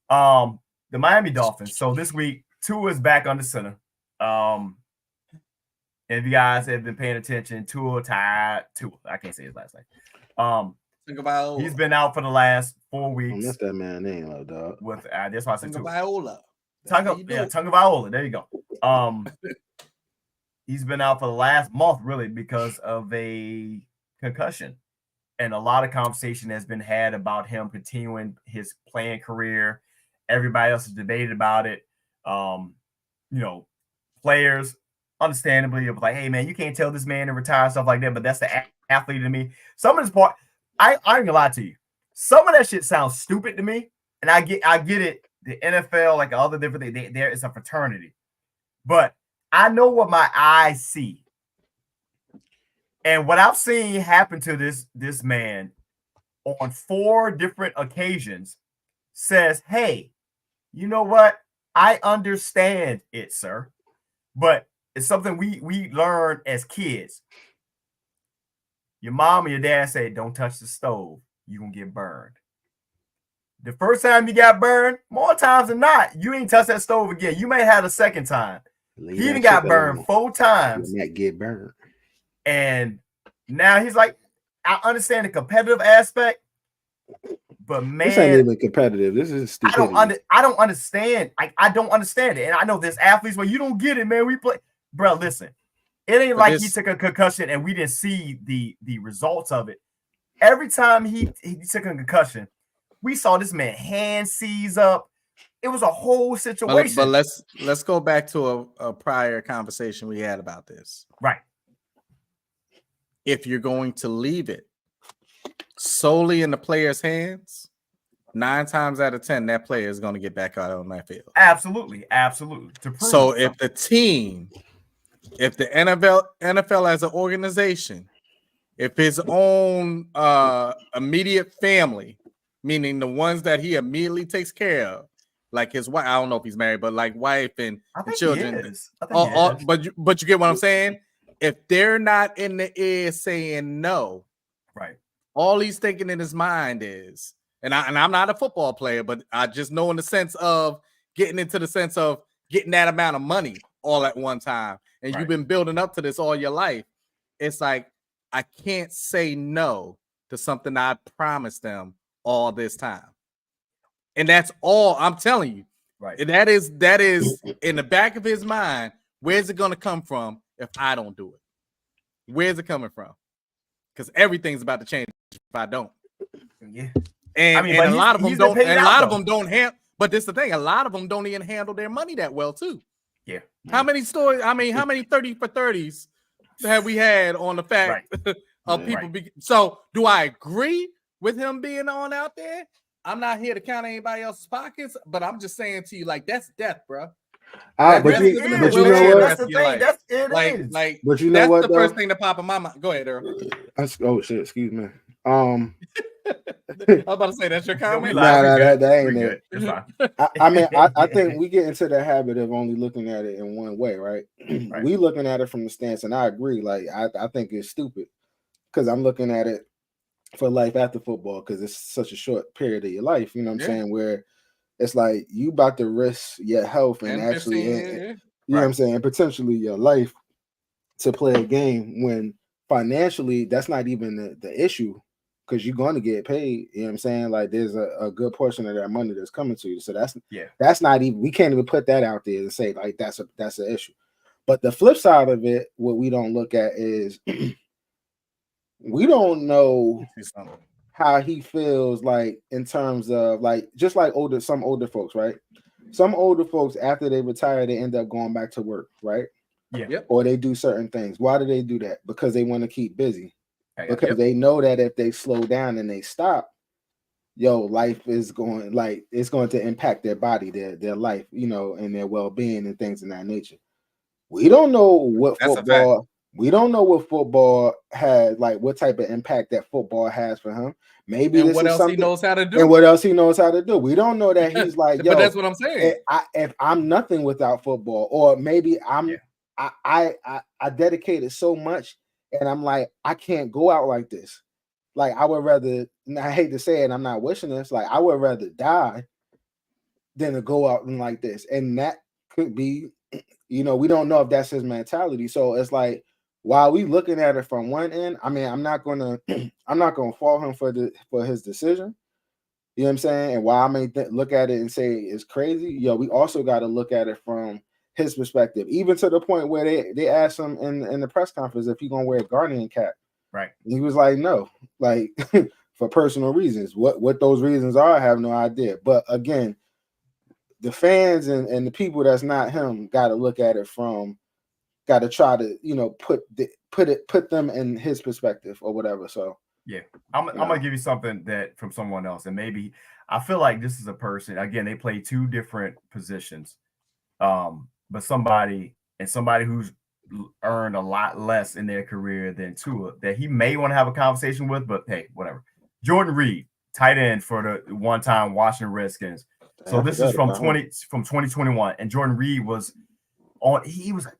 The Miami Dolphins. So this week, Tua is back under center. And if you guys have been paying attention, Tua, I can't say his last name. He's been out for the last 4 weeks. That's that man's name, though, dog. With that's why I said Tua. Tagovailoa. There you go. He's been out for the last month, really, because of a concussion, and a lot of conversation has been had about him continuing his playing career. Everybody else has debated about it. Players, understandably, it was like, hey man, you can't tell this man to retire, stuff like that. But that's the athlete in me. Some of this part, I ain't gonna lie to you. Some of that shit sounds stupid to me, and I get it. The NFL, like all the different things, there is a fraternity. But I know what my eyes see. And what I've seen happen to this man on 4 different occasions says, hey, you know what? I understand it, sir. But it's something we learned as kids. Your mom and your dad say, don't touch the stove. You're going to get burned. The first time you got burned, more times than not, you ain't touch that stove again. You may have a second time. He even got burned 4 times. Not get burned. And now he's like, I understand the competitive aspect, but man, this ain't even competitive. This is stupidity. I don't understand. I don't understand it. And I know there's athletes where you don't get it, man. We play, bro. Listen, it ain't like he took a concussion and we didn't see the results of it. Every time he took a concussion, we saw this man hand seize up. It was a whole situation. But let's go back to a prior conversation we had about this. Right. If you're going to leave it solely in the player's hands, 9 times out of 10, that player is going to get back out on that field. Absolutely. So if the team, if the NFL as an organization, if his own immediate family, meaning the ones that he immediately takes care of, like his wife, I don't know if he's married, but like wife and children. But you get what I'm saying? If they're not in the ear saying no, right? All he's thinking in his mind is, and I'm not a football player, but I just know in the sense of getting into the sense of getting that amount of money all at one time, and you've been building up to this all your life. It's like, I can't say no to something I promised them all this time. And that's all I'm telling you. Right. And that is in the back of his mind. Where's it going to come from if I don't do it? Where's it coming from? Because everything's about to change if I don't. Yeah. And a lot of them don't. And a lot of them don't handle. But this is the thing. A lot of them don't even handle their money that well too. Yeah. How many stories? I mean, how many 30 for 30s have we had on the fact of people? So do I agree with him being on out there? I'm not here to count anybody else's pockets, but I'm just saying to you, like, that's death, bro. But you know what? That's the thing. That's it. Like, but you know what? That's the first thing that popped in my mind. Go ahead, Earl. Oh shit! Excuse me. I was about to say that's your comment. That ain't it. I mean, I think we get into the habit of only looking at it in one way, right? We looking at it from the stance, and I agree. Like, I think it's stupid because I'm looking at it for life after football because it's such a short period of your life. You know what I'm saying? Where it's like you about to risk your health and actually, you know what I'm saying, and potentially your life to play a game when financially that's not even the issue, because you're going to get paid. You know what I'm saying? Like there's a good portion of that money that's coming to you. So that's not even, we can't even put that out there and say like that's an issue. But the flip side of it, what we don't look at is we don't know how he feels like in terms of like, just like some older folks, right? Some older folks, after they retire, they end up going back to work, right? Yeah. Or they do certain things. Why do they do that? Because they want to keep busy. Because they know that if they slow down and they stop, life is going, like, it's going to impact their body, their life, you know, and their well-being and things of that nature. We don't know what football. We don't know what football has, like what type of impact that football has for him. Maybe this is something he knows how to do. And what else he knows how to do. We don't know that he's like, but that's what I'm saying. If I'm nothing without football, or maybe I dedicated so much and I'm like, I can't go out like this. Like I would rather, and I hate to say it, I'm not wishing this, like I would rather die than to go out and like this. And that could be, you know, we don't know if that's his mentality. So it's like, while we looking at it from one end, I mean, I'm not gonna fault him for his decision. You know what I'm saying? And while I may look at it and say it's crazy, we also got to look at it from his perspective. Even to the point where they asked him in the press conference if he's gonna wear a Guardian cap. Right. And he was like, no, like for personal reasons. What those reasons are, I have no idea. But again, the fans and the people that's not him got to look at it from, got to try to, you know, put them in his perspective or whatever. So I'm gonna give you something that from someone else, and maybe I feel like this is a person. Again, they play two different positions, but somebody who's earned a lot less in their career than Tua, that he may want to have a conversation with. But hey, whatever. Jordan Reed, tight end for the one-time Washington Redskins. So this is from 2021, and Jordan Reed was on. He was a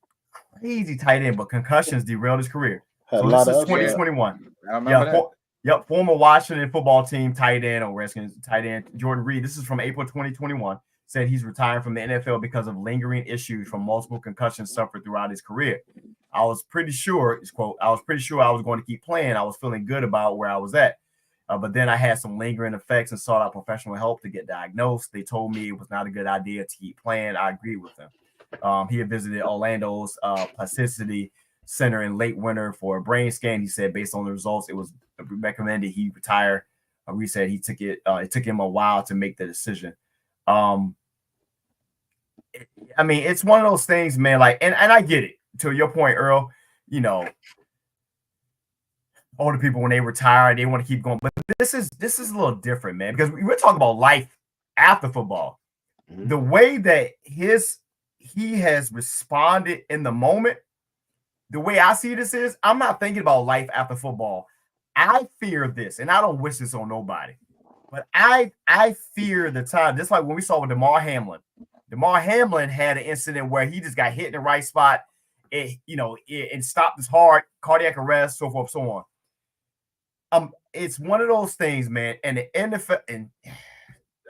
crazy tight end, but concussions derailed his career. So this is 2021. I remember that. Former Washington football team tight end or Redskins tight end Jordan Reed. This is from April 2021. Said he's retiring from the NFL because of lingering issues from multiple concussions suffered throughout his career. I was pretty sure, his quote, I was pretty sure I was going to keep playing. I was feeling good about where I was at. But then I had some lingering effects and sought out professional help to get diagnosed. They told me it was not a good idea to keep playing. I agreed with them. He had visited Orlando's plasticity center in late winter for a brain scan. He said based on the results, it was recommended he retire. We said he took it. It took him a while to make the decision. I mean, it's one of those things, man. Like, and I get it. To your point, Earl, you know, older people when they retire, they want to keep going. But this is a little different, man, because we're talking about life after football. Mm-hmm. The way that he has responded in the moment, the way I see this is, I'm not thinking about life after football. I fear this, and I don't wish this on nobody, but I fear the time. Just like when we saw with Damar Hamlin. Damar Hamlin had an incident where he just got hit in the right spot, and stopped his heart, cardiac arrest, so forth, so on. It's one of those things, man. And the NFL, and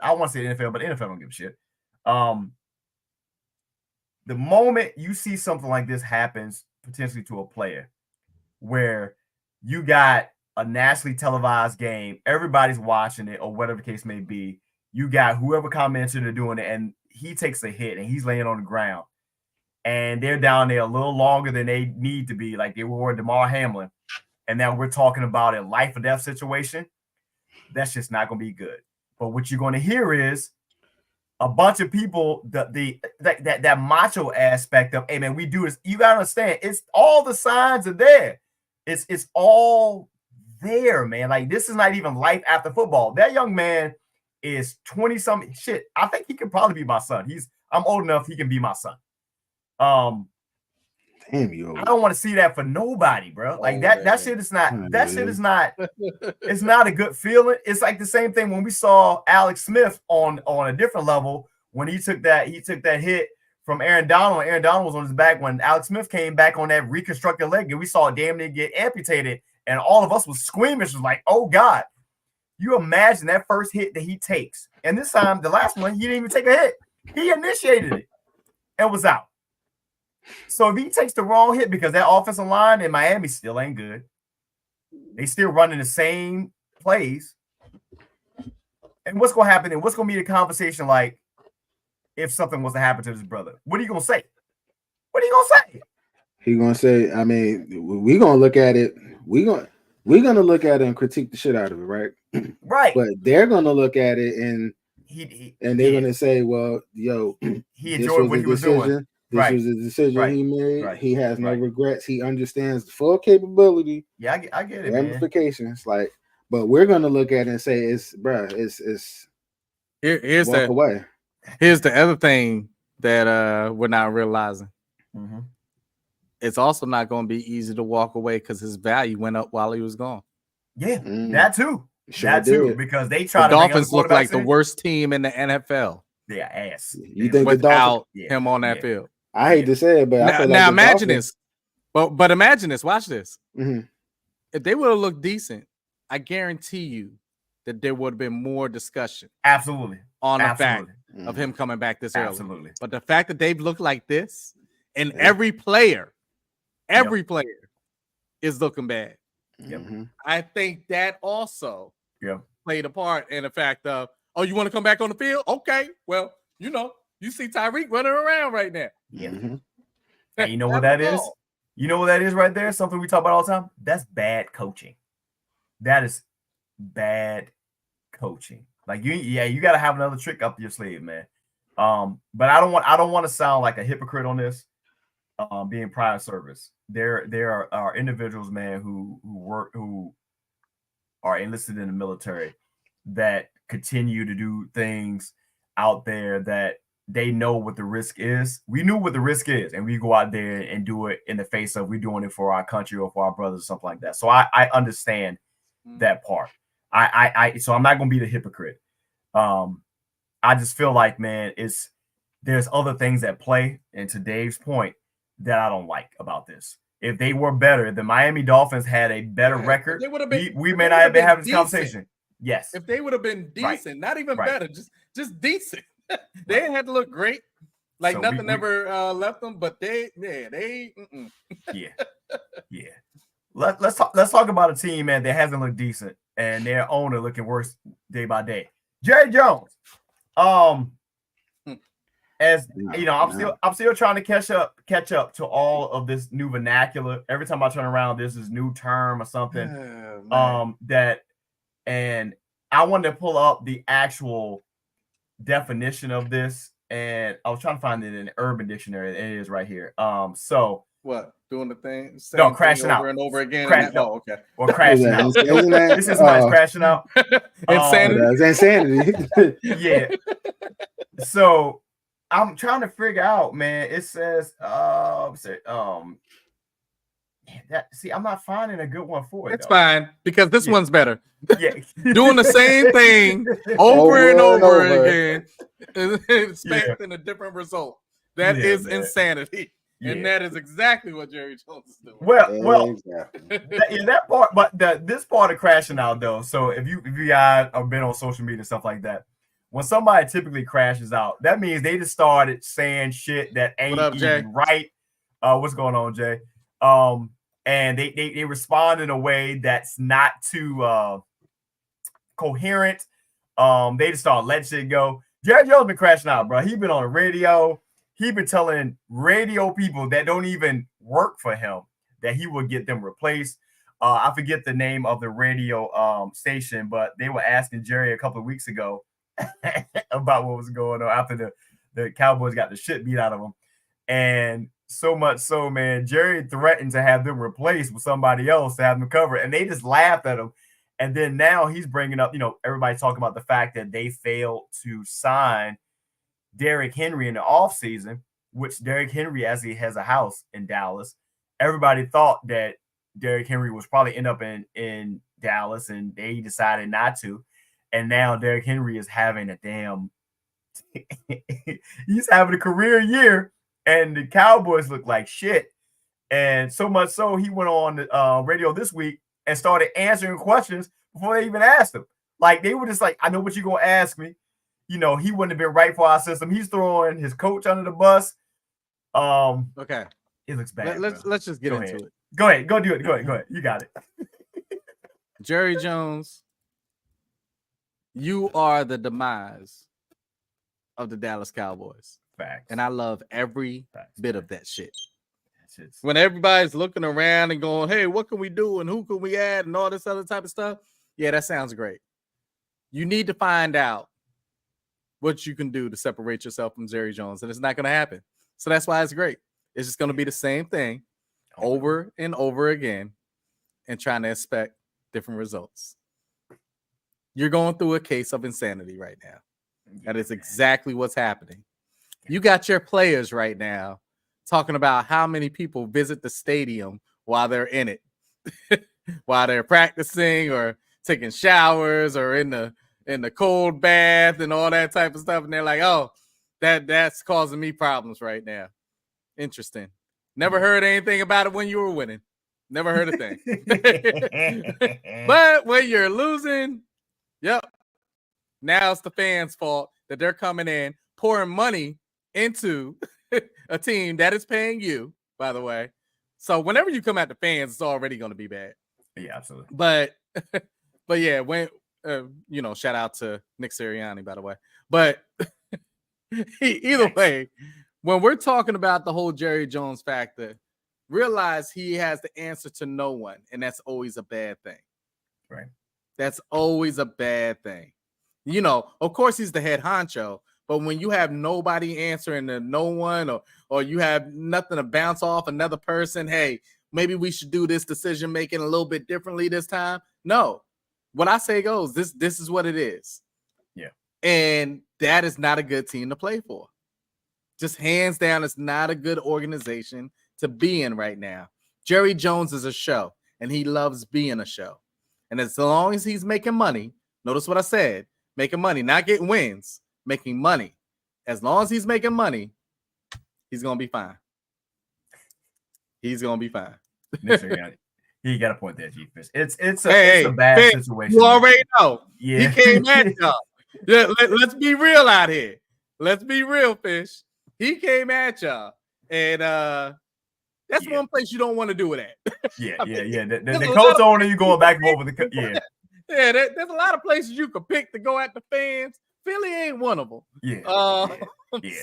I want to say the NFL, but the NFL don't give a shit. The moment you see something like this happens potentially to a player, where you got a nationally televised game, everybody's watching it, or whatever the case may be. You got whoever commented are doing it, and he takes a hit, and he's laying on the ground, and they're down there a little longer than they need to be, like they were with Damar Hamlin. And now we're talking about a life or death situation. That's just not going to be good. But what you're going to hear is a bunch of people, that macho aspect of, hey man, we do this. You got to understand, it's all the signs are there. It's all there, man. Like, this is not even life after football. That young man is 20-something. Shit, I think he could probably be my son. I'm old enough he can be my son. Damn, you. I don't want to see that for nobody, bro. Like that shit is not. That shit is not. It's not a good feeling. It's like the same thing when we saw Alex Smith on a different level when he took that hit from Aaron Donald. Aaron Donald was on his back when Alex Smith came back on that reconstructed leg, and we saw it damn near get amputated, and all of us was squeamish, was like, oh God. You imagine that first hit that he takes And this time, the last one, he didn't even take a hit. He initiated it and was out. So if he takes the wrong hit, because that offensive line in Miami still ain't good, they still running the same plays. And what's going to happen? And what's going to be the conversation like if something was to happen to his brother? What are you going to say? What are you going to say? He going to say, I mean, we're going to look at it. We're going to look at it and critique the shit out of it, right? Right. But they're going to look at it and they're going to say, well, yo, he enjoyed what he was doing. This was a decision he made. Right. He has no regrets. He understands the full capability. Yeah, I get it, ramifications, man. Like, but we're gonna look at it and say, it's here's walk away. Here's the other thing that we're not realizing. Mm-hmm. It's also not going to be easy to walk away because his value went up while he was gone. Yeah, that too. Sure that too, because they try the to Dolphins look like the worst team in the NFL. They are ass. You think without him on that field? I hate to say it, but I feel now like imagine this. But imagine this. Watch this. Mm-hmm. If they would have looked decent, I guarantee you that there would have been more discussion. Absolutely. On the fact of him coming back this early. Absolutely. But the fact that they've looked like this, and every player is looking bad. Yep. I think that also played a part in the fact of, oh, you want to come back on the field? Okay, well, you see Tyreek running around right now. Yeah. And you know what that is? You know what that is right there? Something we talk about all the time? That's bad coaching. That is bad coaching. Like you got to have another trick up your sleeve, man. But I don't want to sound like a hypocrite on this. Being prior service, there are individuals, man, who are enlisted in the military that continue to do things out there that they know what the risk is. We knew what the risk is, and we go out there and do it in the face of we doing it for our country or for our brothers or something like that. So I understand that part. So I'm not gonna be the hypocrite. I just feel like, man, there's other things at play, and to Dave's point, that I don't like about this. If they were better, the Miami Dolphins had a better record, we may not have been having this conversation. Yes. If they would have been decent, not even better, just decent. They didn't have to look great. Like so nothing ever left them, but they. Yeah. Let's talk about a team, man, that hasn't looked decent and their owner looking worse day by day. Jerry Jones. As you know, I'm still trying to catch up to all of this new vernacular. Every time I turn around, there's this new term or something. And I wanted to pull up the actual definition of this, and I was trying to find it in the Urban Dictionary. It is right here. So what? Doing the thing? No, crashing over out and over again. Okay. Or crashing out. This is nice. Crashing out. Insanity. It's insanity. Yeah. So I'm trying to figure out, man. It says, I'm not finding a good one for it. It's fine because this one's better. Yeah, doing the same thing over and over again, expecting a different result. That is insanity, and that is exactly what Jerry Jones is doing. Well, exactly. that part, but this part of crashing out though. So if you guys have been on social media and stuff like that, when somebody typically crashes out, that means they just started saying shit that ain't even right. What's going on, Jay? And they respond in a way that's not too coherent. They just start letting shit go. Jerry Jones been crashing out, bro. He been on the radio. He been telling radio people that don't even work for him that he will get them replaced. I forget the name of the radio station, but they were asking Jerry a couple of weeks ago about what was going on after the Cowboys got the shit beat out of them. And so much so, man, Jerry threatened to have them replaced with somebody else to have them cover, and they just laughed at him. And then now he's bringing up, everybody's talking about the fact that they failed to sign Derrick Henry in the offseason, which Derrick Henry, as he has a house in Dallas, everybody thought that Derrick Henry was probably end up in Dallas, and they decided not to. And now Derrick Henry is having he's having a career year, and the Cowboys look like shit. And so much so, he went on the radio this week and started answering questions before they even asked him. Like, they were just like, I know what you're going to ask me. he wouldn't have been right for our system. He's throwing his coach under the bus. Okay. It looks bad. Let's just get into it. Go ahead. Go do it. Go ahead. You got it. Jerry Jones, you are the demise of the Dallas Cowboys. Facts. And I love every bit of that shit. When everybody's looking around and going, hey, what can we do and who can we add and all this other type of stuff? Yeah, that sounds great. You need to find out what you can do to separate yourself from Jerry Jones, and it's not going to happen. So that's why it's great. It's just going to be the same thing over and over again and trying to expect different results. You're going through a case of insanity right now. That is exactly what's happening. You got your players right now talking about how many people visit the stadium while they're in it, while they're practicing or taking showers or in the cold bath and all that type of stuff. And they're like, oh, that's causing me problems right now. Interesting. Never heard anything about it when you were winning. Never heard a thing. But when you're losing, yep. Now it's the fans' fault that they're coming in, pouring money into a team that is paying you, by the way. So whenever you come at the fans, it's already going to be bad. Yeah, absolutely. But yeah, when shout out to Nick Sirianni, by the way. But either way, when we're talking about the whole Jerry Jones factor, realize he has the answer to no one, and that's always a bad thing. Right. That's always a bad thing. Of course he's the head honcho, but when you have nobody answering to no one or you have nothing to bounce off another person, hey, maybe we should do this decision making a little bit differently this time. No. What I say goes, this is what it is. Yeah. And that is not a good team to play for. Just hands down, it's not a good organization to be in right now. Jerry Jones is a show, and he loves being a show. And as long as he's making money, notice what I said, making money, not getting wins, making money. As long as he's making money, he's going to be fine. He's going to be fine. You got a point there, G-Fish. It's a bad situation. You already know. Yeah. He came at y'all. Yeah, let's be real out here. Let's be real, Fish. He came at y'all. And that's one place you don't want to do it at. Yeah. The coach owner, you going back and forth with the yeah. Yeah, there's a lot of places you could pick to go at the fans. Philly ain't one of them. Yeah.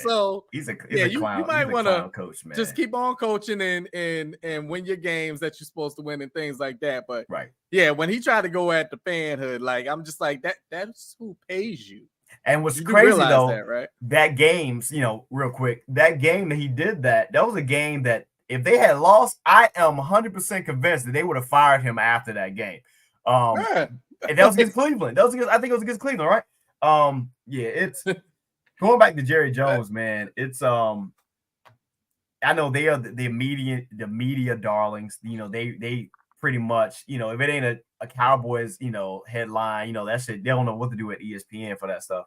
So he's a clown. You might want to just keep on coaching and win your games that you're supposed to win and things like that. But right. Yeah, when he tried to go at the fanhood, like I'm just like that's who pays you. And what's crazy though, that, right? That game's, real quick, that game that he did that was a game that if they had lost, I am 100% convinced that they would have fired him after that game. And that was against Cleveland. I think it was against Cleveland, right? It's going back to Jerry Jones, man. It's I know they are the media darlings. They pretty much, if it ain't a Cowboys, headline, that shit, they don't know what to do at ESPN for that stuff.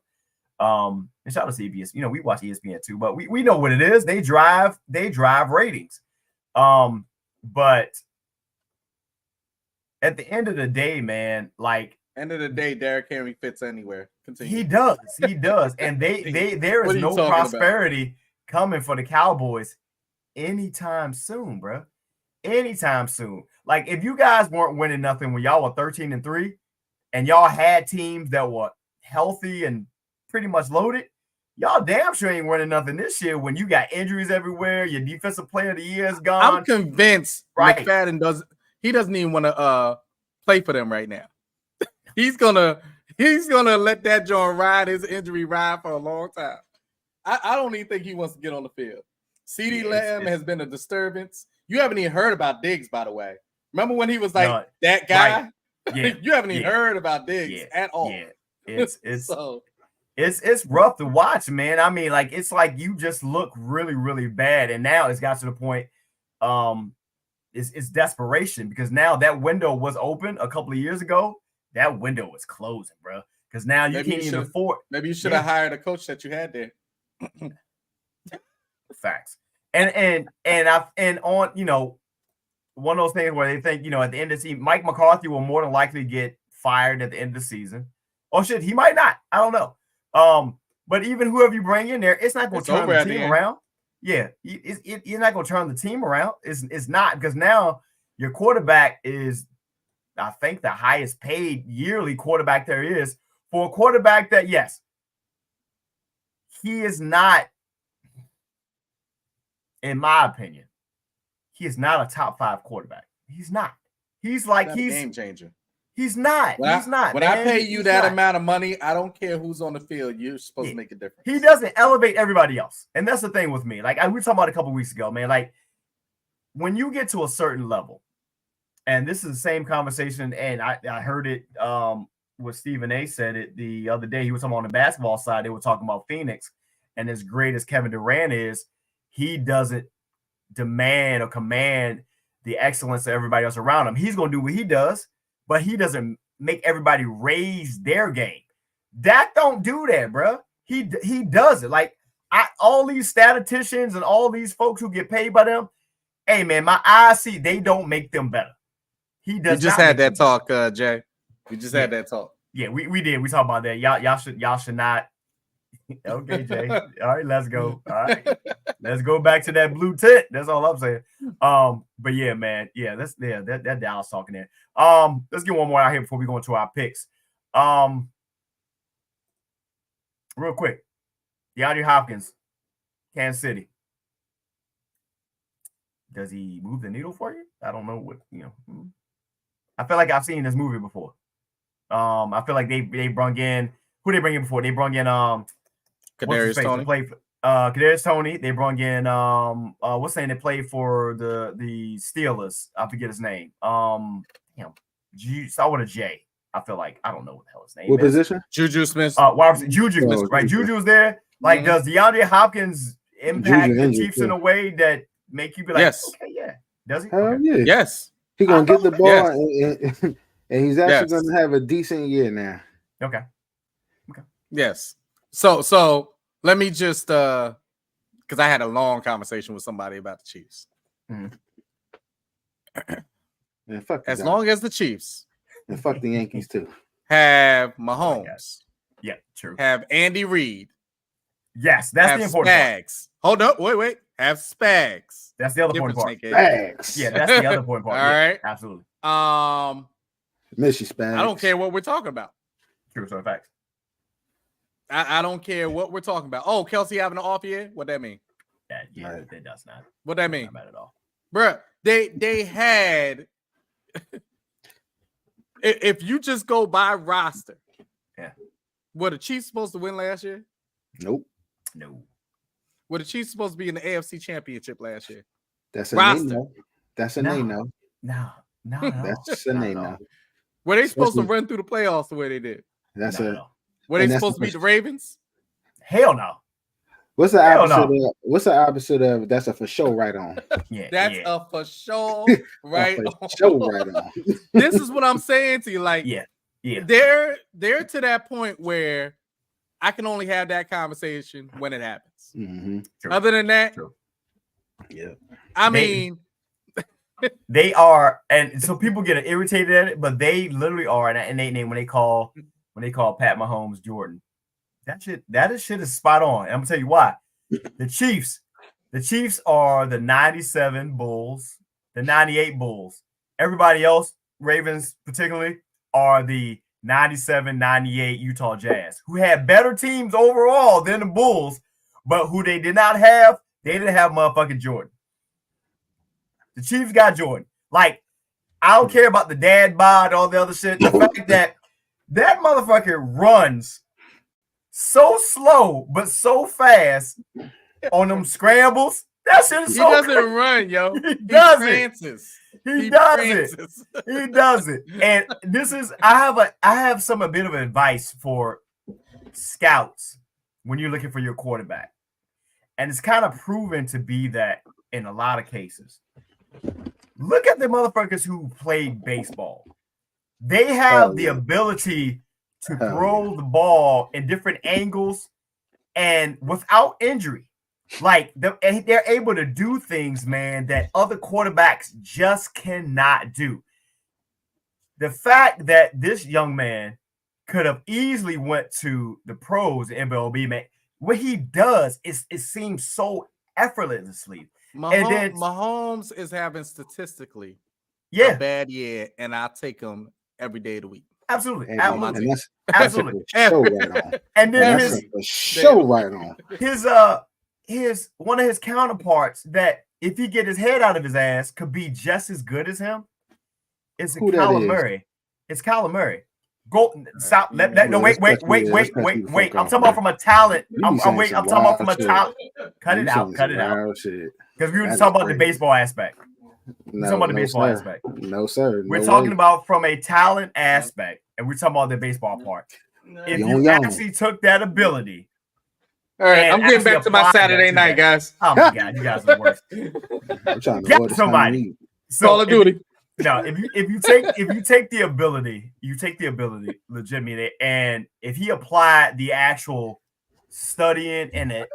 And shout out to CBS. We watch ESPN too, but we know what it is. They drive ratings. But at the end of the day, man, end of the day, Derrick Henry fits anywhere. Continue. He does, and there is no prosperity coming for the Cowboys anytime soon, bro. Anytime soon. Like if you guys weren't winning nothing when y'all were 13-3, and y'all had teams that were healthy and pretty much loaded, y'all damn sure ain't winning nothing this year when you got injuries everywhere. Your defensive player of the year is gone. I'm convinced McFadden doesn't even want to play for them right now. He's gonna let that joint ride his injury ride for a long time. I don't even think he wants to get on the field. CeeDee Lamb has been a disturbance. You haven't even heard about Diggs, by the way. Remember when he was like that guy? Right. Yeah. You haven't even heard about Diggs at all. Yeah. It's rough to watch, man. I mean, it's like you just look really, really bad. And now it's got to the point, it's desperation because now that window was open a couple of years ago. That window was closing, bro. Because now you can't even afford. Maybe you should have hired a coach that you had there. Facts. And on one of those things where they think at the end of the season, Mike McCarthy will more than likely get fired at the end of the season. Oh shit, he might not. I don't know. But even whoever you bring in there, it's not going to turn the team around. Yeah, you're not going to turn the team around. It's not, because now your quarterback is, I think, the highest paid yearly quarterback there is for a quarterback that, yes, he is not, in my opinion, he is not a top 5 quarterback. He's not. He's like, he's a game changer. He's not. When I pay you that amount of money, I don't care who's on the field. You're supposed to make a difference. He doesn't elevate everybody else. And that's the thing with me. Like we were talking about a couple weeks ago, man. Like when you get to a certain level, and this is the same conversation, and I heard it with Stephen A. said it the other day. He was talking on the basketball side. They were talking about Phoenix, and as great as Kevin Durant is, he doesn't demand or command the excellence of everybody else around him. He's going to do what he does, but he doesn't make everybody raise their game. Dak don't do that, bro. He does it. Like all these statisticians and all these folks who get paid by them, hey man, my eyes see they don't make them better. He does. We just had that talk, Jay. We just had that talk. Yeah, we did. We talked about that. Y'all should not. Okay, Jay. All right, let's go. All right, let's go back to that blue tent. That's all I'm saying. But yeah, man. Yeah, that Dallas talking there. Let's get one more out here before we go into our picks. Real quick, DeAndre Hopkins, Kansas City. Does he move the needle for you? I don't know what I feel like I've seen this movie before. I feel like they brung in who they bring in before. They brung in Kadarius Toney. Kadarius Toney. They brung in what's the name? They played for the Steelers. I forget his name. Start with a J. I feel like I don't know what the hell his name is. What position? Juju Smith. Juju Smith, right? Juju's there. Like, does DeAndre Hopkins impact the Chiefs in a way that make you be like, yes. Okay, yeah. Does he? Hell yeah. Yes. He's gonna get the ball and he's actually gonna have a decent year now. Okay. Yes. So let me just because I had a long conversation with somebody about the Chiefs. Man, as long as the Chiefs and fuck the Yankees too have Mahomes, yeah, true. Have Andy Reid, yes, that's the important Spags. Part. Hold up, wait. Have Spags. That's the other important part. Spags. Yeah, that's the other important part. All right, absolutely. Miss you, Spags. I don't care what we're talking about. True, so facts. I don't care what we're talking about. Oh, Kelsey having an off year? What that mean? That does not. What that mean? Not bad at all. Bruh, they had if you just go by roster, were the Chiefs supposed to win last year? Nope. No. Were the Chiefs supposed to be in the AFC Championship last year? That's a name no. That's a name no. No. That's a name no. Were they supposed to run through the playoffs the way they did? Were they supposed to beat the Ravens? Hell no. What's the opposite of what's the opposite of that's a for sure right on? That's a for sure right on. Sure right on. This is what I'm saying to you. Like, they're to that point where I can only have that conversation when it happens. Mm-hmm. Other than that, I mean, they are, and so people get irritated at it, but they literally are, and they when they call Pat Mahomes Jordan. That shit is spot on. And I'm gonna tell you why. The Chiefs are the 97 Bulls, the 98 Bulls. Everybody else, Ravens particularly, are the 97, 98 Utah Jazz, who had better teams overall than the Bulls, but who they did not have, they didn't have motherfucking Jordan. The Chiefs got Jordan. Like, I don't care about the dad bod, all the other shit. The fact that motherfucker runs so slow but so fast on them scrambles. That shit is so he doesn't run, yo. He does it. He does it. And this is I have a bit of advice for scouts when you're looking for your quarterback. And it's kind of proven to be that in a lot of cases. Look at the motherfuckers who played baseball. They have the ability to throw the ball in different angles and without injury. Like, they're able to do things, man, that other quarterbacks just cannot do. The fact that this young man could have easily went to the pros in MLB, man, what he does is it seems so effortlessly. Mahomes is having statistically a bad year, and I'll take him every day of the week. Absolutely. Absolutely. Show right on. And then his one of his counterparts that if he get his head out of his ass could be just as good as him is Kyler Murray. It's Kyler Murray. Go stop. Wait. I'm talking about from a talent. I'm talking about from a talent. Cut it out. Because we were talking about the baseball aspect. We're talking about the baseball aspect. No, sir. We're talking about from a talent aspect, and we're talking about the baseball part. If you actually took that ability. All right, I'm getting back to my Saturday night, guys. Oh my God, you guys are the worst. I'm trying to order somebody. Call of Duty. No, if you take the ability, legitimately, and if he applied the actual studying and the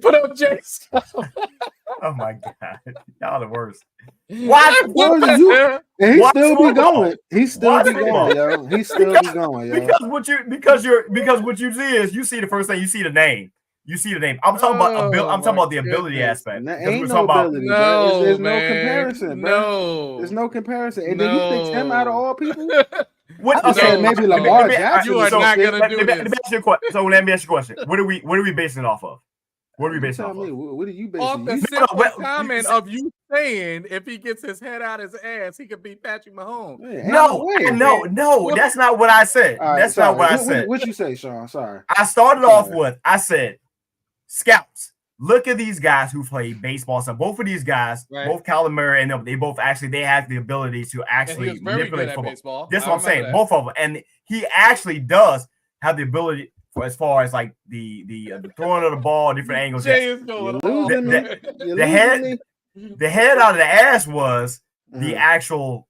put up Jace. Oh my God, y'all the worst. Why? And he still be going. He still be going, yo. He still be going, yo. Because what you see is you see the first thing, you see the name. You see the name. I'm talking about the ability aspect. Ain't no ability. There's no comparison. Bro. There's no comparison. And then you picked him out of all people. Maybe Lamar Jackson. You are not gonna do this. So let me ask you a question. What are we basing it off of? What are we basing off of? What are you basing off the simple comment of you saying if he gets his head out his ass, he could beat Patrick Mahomes? No, that's not what I said. That's not what I said. What you say, Shawn? Sorry. I started off with, I said, scouts. Look at these guys who play baseball. So both of these guys, both Kyler Murray and they both they have the ability to actually manipulate football. That's what I'm saying. Both of them, and he actually does have the ability for as far as like the throwing of the ball, different angles. The head out of the ass was the actual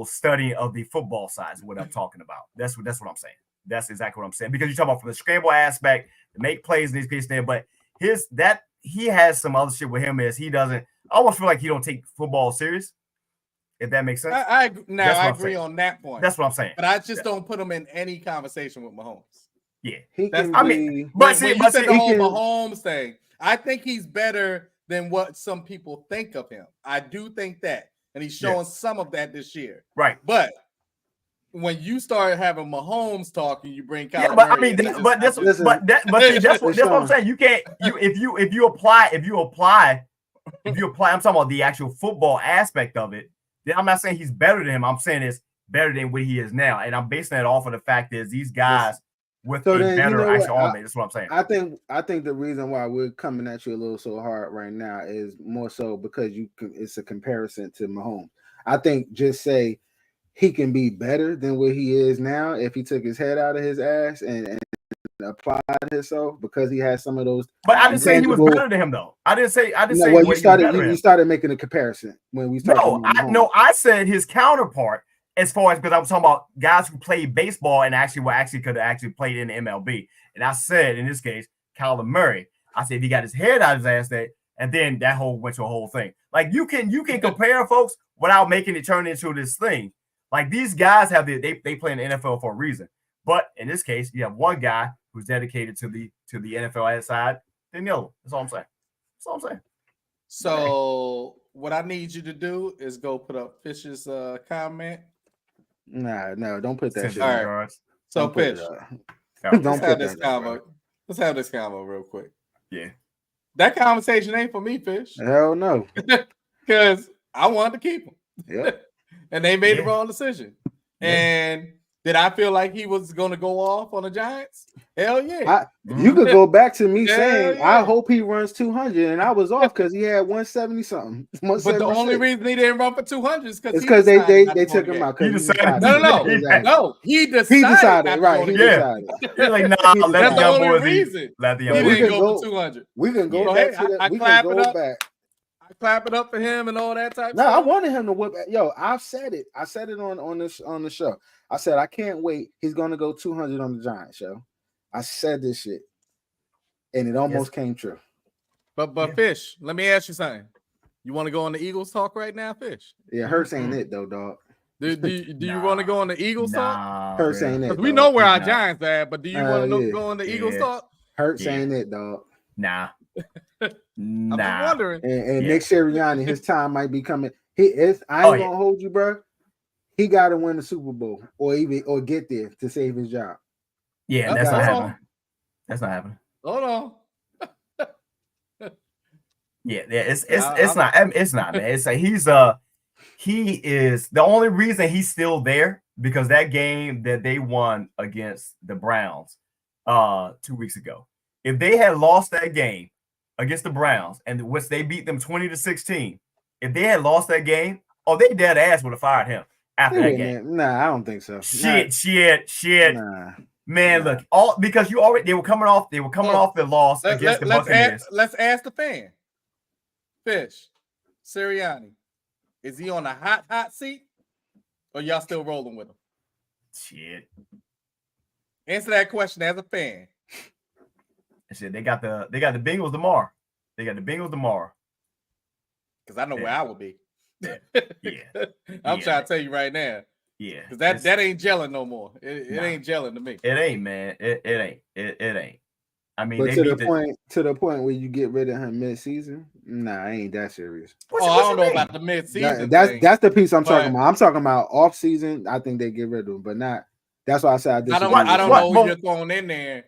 study of the football size. What I'm talking about. That's what I'm saying. That's exactly what I'm saying. Because you talk about from the scramble aspect, to make plays in these cases there, but he has some other shit with him is he doesn't. I almost feel like he don't take football serious. If that makes sense. I agree on that point. That's what I'm saying. But I just don't put him in any conversation with Mahomes. Yeah, but you said the whole Mahomes thing. I think he's better than what some people think of him. I do think that, and he's showing some of that this year. Right, but when you start having Mahomes talking, you bring Kyler Murray. That's what I'm saying. You can't if you apply. I'm talking about the actual football aspect of it. Then I'm not saying he's better than him. I'm saying it's better than what he is now, and I'm basing that off of the fact is these guys. Actual arm. That's what I'm saying. I think the reason why we're coming at you a little so hard right now is more so because it's a comparison to Mahomes. I think just say he can be better than what he is now if he took his head out of his ass and applied himself because he has some of those. But I didn't say he was better than him though. I didn't say. Well, you started making a comparison when we started. I said his counterpart. As far as because I'm talking about guys who played baseball and could have played in the MLB. And I said in this case, Kyler Murray. I said if he got his head out of his ass and then that went to a whole thing. Like you can compare folks without making it turn into this thing. Like these guys they play in the NFL for a reason. But in this case, you have one guy who's dedicated to the NFL side, then the other. That's all I'm saying. So what I need you to do is go put up Fish's comment. No, don't put that shit. All right. So Fish, let's have this convo real quick. Yeah. That conversation ain't for me, Fish. Hell no. Because I wanted to keep him. Yeah. And they made the wrong decision. Yeah. And did I feel like he was going to go off on the Giants? Hell yeah. You could go back to me saying, I hope he runs 200. And I was off because he had 170 something. But the only reason he didn't run for 200 is because they took him out. He decided. No. He decided. Right. He decided. He's like, nah, that's the only reason. Let the young boys go for 200. We can go back to that. We can go back. I clap it up for him and all that type. No, I wanted him to whip. Yo, I've said it. I said it on the show. I said I can't wait. He's gonna go 200 on the Giants show. I said this shit, and it almost came true. But Fish, let me ask you something. You want to go on the Eagles talk right now, Fish? Yeah, Hurts ain't it though, dog. Do you want to go on the Eagles talk? Hurts ain't it. We know where our Giants are at, but do you want to go on the Eagles talk? Hurts ain't it, dog. Nah. I'm just wondering. And Nick Sirianni, his time might be coming. I ain't gonna hold you, bro. He got to win the Super Bowl or get there to save his job. Yeah, that's not happening. That's not happening. Hold on. It's not, man. It's like he is the only reason he's still there because that game that they won against the Browns 2 weeks ago. If they had lost that game against the Browns and which they beat them 20-16, if they had lost that game, they dead ass would have fired him after that game. Nah, I don't think so. Shit. Nah. Man, look, because they were coming off the loss against the Buccaneers. Let's ask the fan. Fish, Sirianni, is he on a hot seat, or y'all still rolling with him? Shit. Answer that question as a fan. Shit, they got the Bengals tomorrow. Because I know where I would be. Yeah. I'm trying to tell you right now. Yeah. Because that ain't gelling no more. It ain't gelling to me. It ain't, man. It ain't. I mean, but to the point where you get rid of him mid-season, nah, I ain't that serious. I don't know about the mid-season. That's the piece I'm talking about. I'm talking about off-season. I think they get rid of him, but not. That's why I said I don't know who you're throwing in there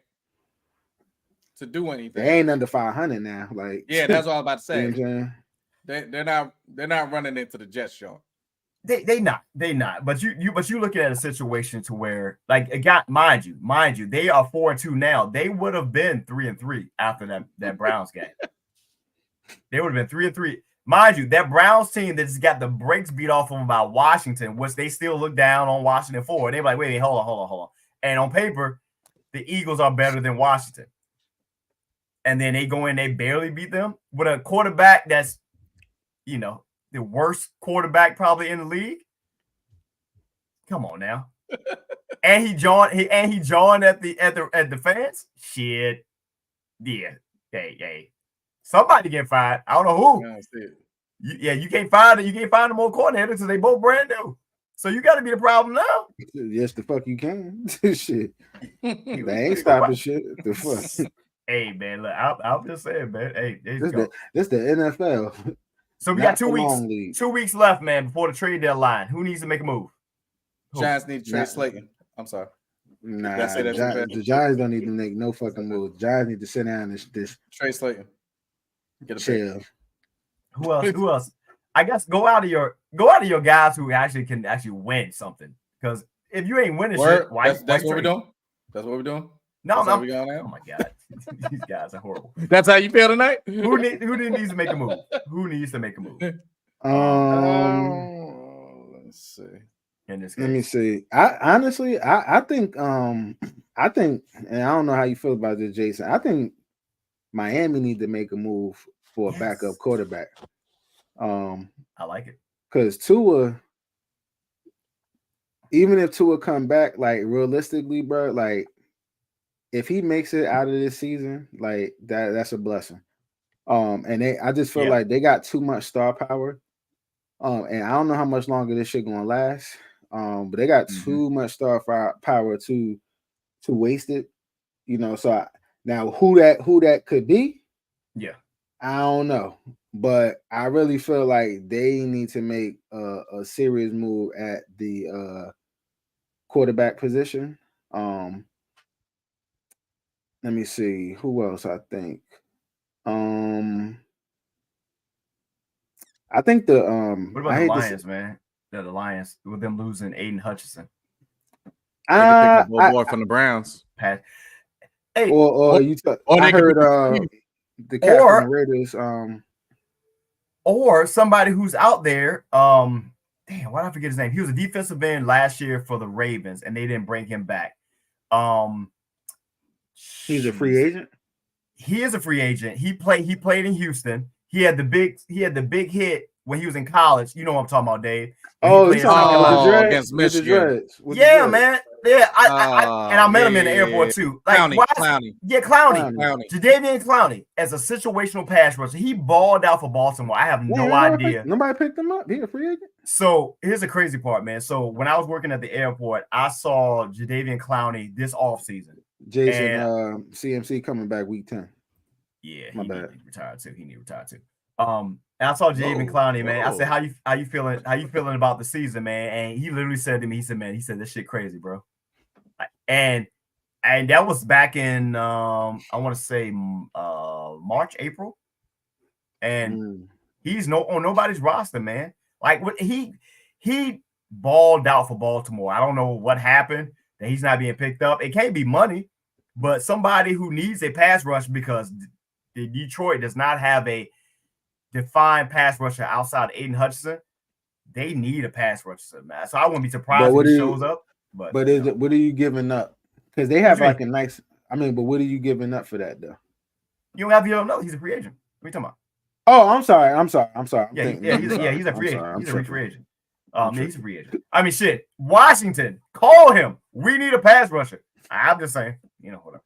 to do anything. They ain't under 500 now. Like, yeah, that's what I was about to say. You know they're not running into the Jets, Shawn. They not. But you looking at a situation to where, like, it got mind you, they are 4-2 now. They would have been 3-3 after that Browns game. They would have been 3-3. Mind you, that Browns team that just got the brakes beat off them by Washington, which they still look down on Washington for. They're like, wait, hold on. And on paper, the Eagles are better than Washington. And then they go in, they barely beat them with a quarterback that's, the worst quarterback probably in the league. Come on now. and he joined at the fans. Shit. Yeah. Hey. Somebody get fired. I don't know who. You can't find no more coordinators because they both brand new. So you got to be the problem now. Yes, the fuck you can. Shit. They ain't stopping shit. The fuck. Hey man, look, I'm just saying, man. Hey, this the NFL. So we got 2 weeks. 2 weeks left, man, before the trade deadline. Who needs to make a move? Giants need to trade Slayton. I'm sorry. Nah, the Giants don't need to make no fucking move. The Giants need to sit down and this trade Slayton. Get a chill. Who else? I guess go out of your guys who can win something. Because if you ain't winning shit, that's what we're doing. That's what we're doing. No, we going out? Oh my god, these guys are horrible. That's how you feel tonight. Who needs to make a move? Who needs to make a move? Let's see. Let me see. I think, and I don't know how you feel about this, Jason. I think Miami need to make a move for a backup quarterback. I like it because Tua, even if Tua come back, like realistically, bro, like. If he makes it out of this season, like that's a blessing. And I just feel like they got too much star power. And I don't know how much longer this shit gonna last. But they got too much star power to waste it. So now who that could be? Yeah, I don't know. But I really feel like they need to make a serious move at the quarterback position. Let me see who else. I think the what about the Lions, man? The Lions with them losing Aiden Hutchinson. I pick up boy from the Browns. Hey, I heard the cat from the Raiders. Or somebody who's out there. Damn, why did I forget his name? He was a defensive end last year for the Ravens, and they didn't bring him back. He's a free agent. He is a free agent. He played in Houston. He had the big hit when he was in college. You know what I'm talking about, Dave. He's talking about against Michigan. Yeah, man. Yeah, I met him in the airport too. Like Clowney. Yeah, Clowney. Jadeveon Clowney as a situational pass rusher. He balled out for Baltimore. I have no idea. Nobody picked him up. He a free agent. So here's the crazy part, man. So when I was working at the airport, I saw Jadeveon Clowney this offseason. Jason CMC coming back week 10. Yeah, My he bad. need to retire too. He need to retire too. And I saw Javen Clowney, man. I said, how you feeling? How you feeling about the season, man? And he literally said to me, he said, man, this shit crazy, bro. And that was back in I want to say March, April. And he's on nobody's roster, man. Like what he balled out for Baltimore. I don't know what happened that he's not being picked up. It can't be money, but somebody who needs a pass rush because the Detroit does not have a defined pass rusher outside Aiden Hutchinson. They need a pass rusher, man. So I wouldn't be surprised if he shows up. But what are you giving up? Because they have like a nice. I mean, but what are you giving up for that though? You don't know. He's a free agent. What are you talking about? Oh, I'm sorry. He's a free agent. He's a free agent. He's a free agent. I mean, shit. Washington, call him. We need a pass rusher. I'm just saying, whatever.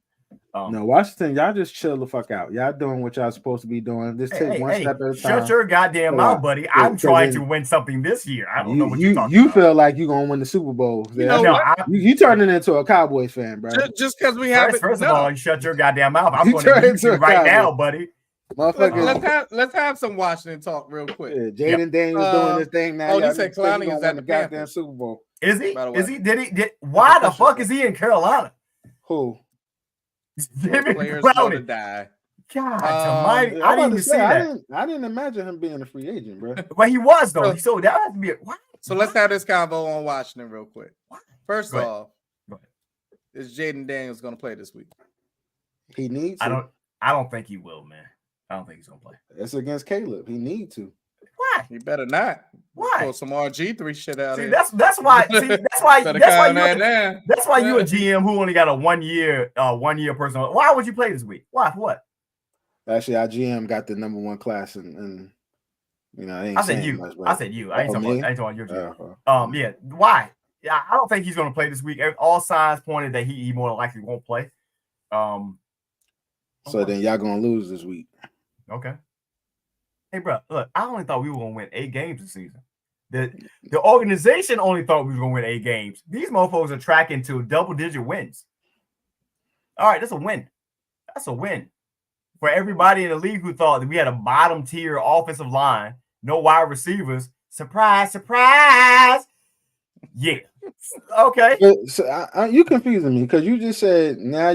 No, Washington, y'all just chill the fuck out. Y'all doing what y'all supposed to be doing. Just take one step at a time. Shut your goddamn mouth, buddy. I'm trying to win something this year. I don't know what you're talking about. You feel like like you're gonna win the Super Bowl. You turning into a Cowboys fan, bro. Just because we have First of all, you shut your goddamn mouth. I'm going to you right now, buddy. Let's have some Washington talk real quick. Yeah, Jaden Daniels doing this thing now. Oh, you said Clowney is at the goddamn Super Bowl. Is he? Why the fuck is he in Carolina? Who? Players going to die. God almighty. I didn't even see that. I didn't imagine him being a free agent, bro. Well, he was, though. So that has to be what? So let's have this convo on Washington real quick. First off, is Jaden Daniels going to play this week? He needs to. I don't think he will, man. I don't think he's going to play. It's against Caleb. He needs to. Why? He better not. Why? Pull some RG3 shit out here. See, that's why you a GM who only got a 1 year person. Why would you play this week? Why? For what? Actually, our GM got the number 1 class and I said you. Much, I said you. I ain't talking about your GM. Yeah. Why? Yeah, I don't think he's going to play this week. All signs pointed that he more than likely won't play. So then y'all gonna lose this week. Okay. Hey, bro, look, I only thought we were gonna win 8 games this season. The organization only thought we were gonna win 8 games. These motherfuckers are tracking to double-digit wins. All right, that's a win. That's a win for everybody in the league who thought that we had a bottom-tier offensive line, no wide receivers. Surprise, surprise. Yeah. Okay. So you confusing me because you just said now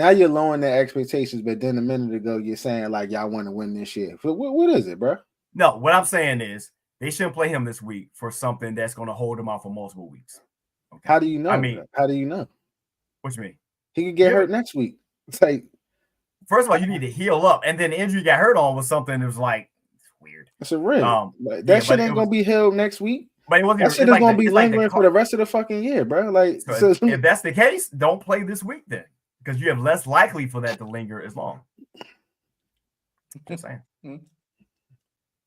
you're lowering their expectations, but then a minute ago you're saying like y'all want to win this year. So what is it, bro? No, what I'm saying is they shouldn't play him this week for something that's going to hold him out for multiple weeks. Okay. How do you know? How do you know? What you mean? He could get hurt next week. It's like, first of all, you need to heal up, and then the injury got hurt on was something that was like weird. It's a rig. That shit ain't gonna be healed next week. But it wasn't. That shit is gonna be lingering for the rest of the fucking year, bro. Like, so if that's the case, don't play this week then. Because you have less likely for that to linger as long. Just saying.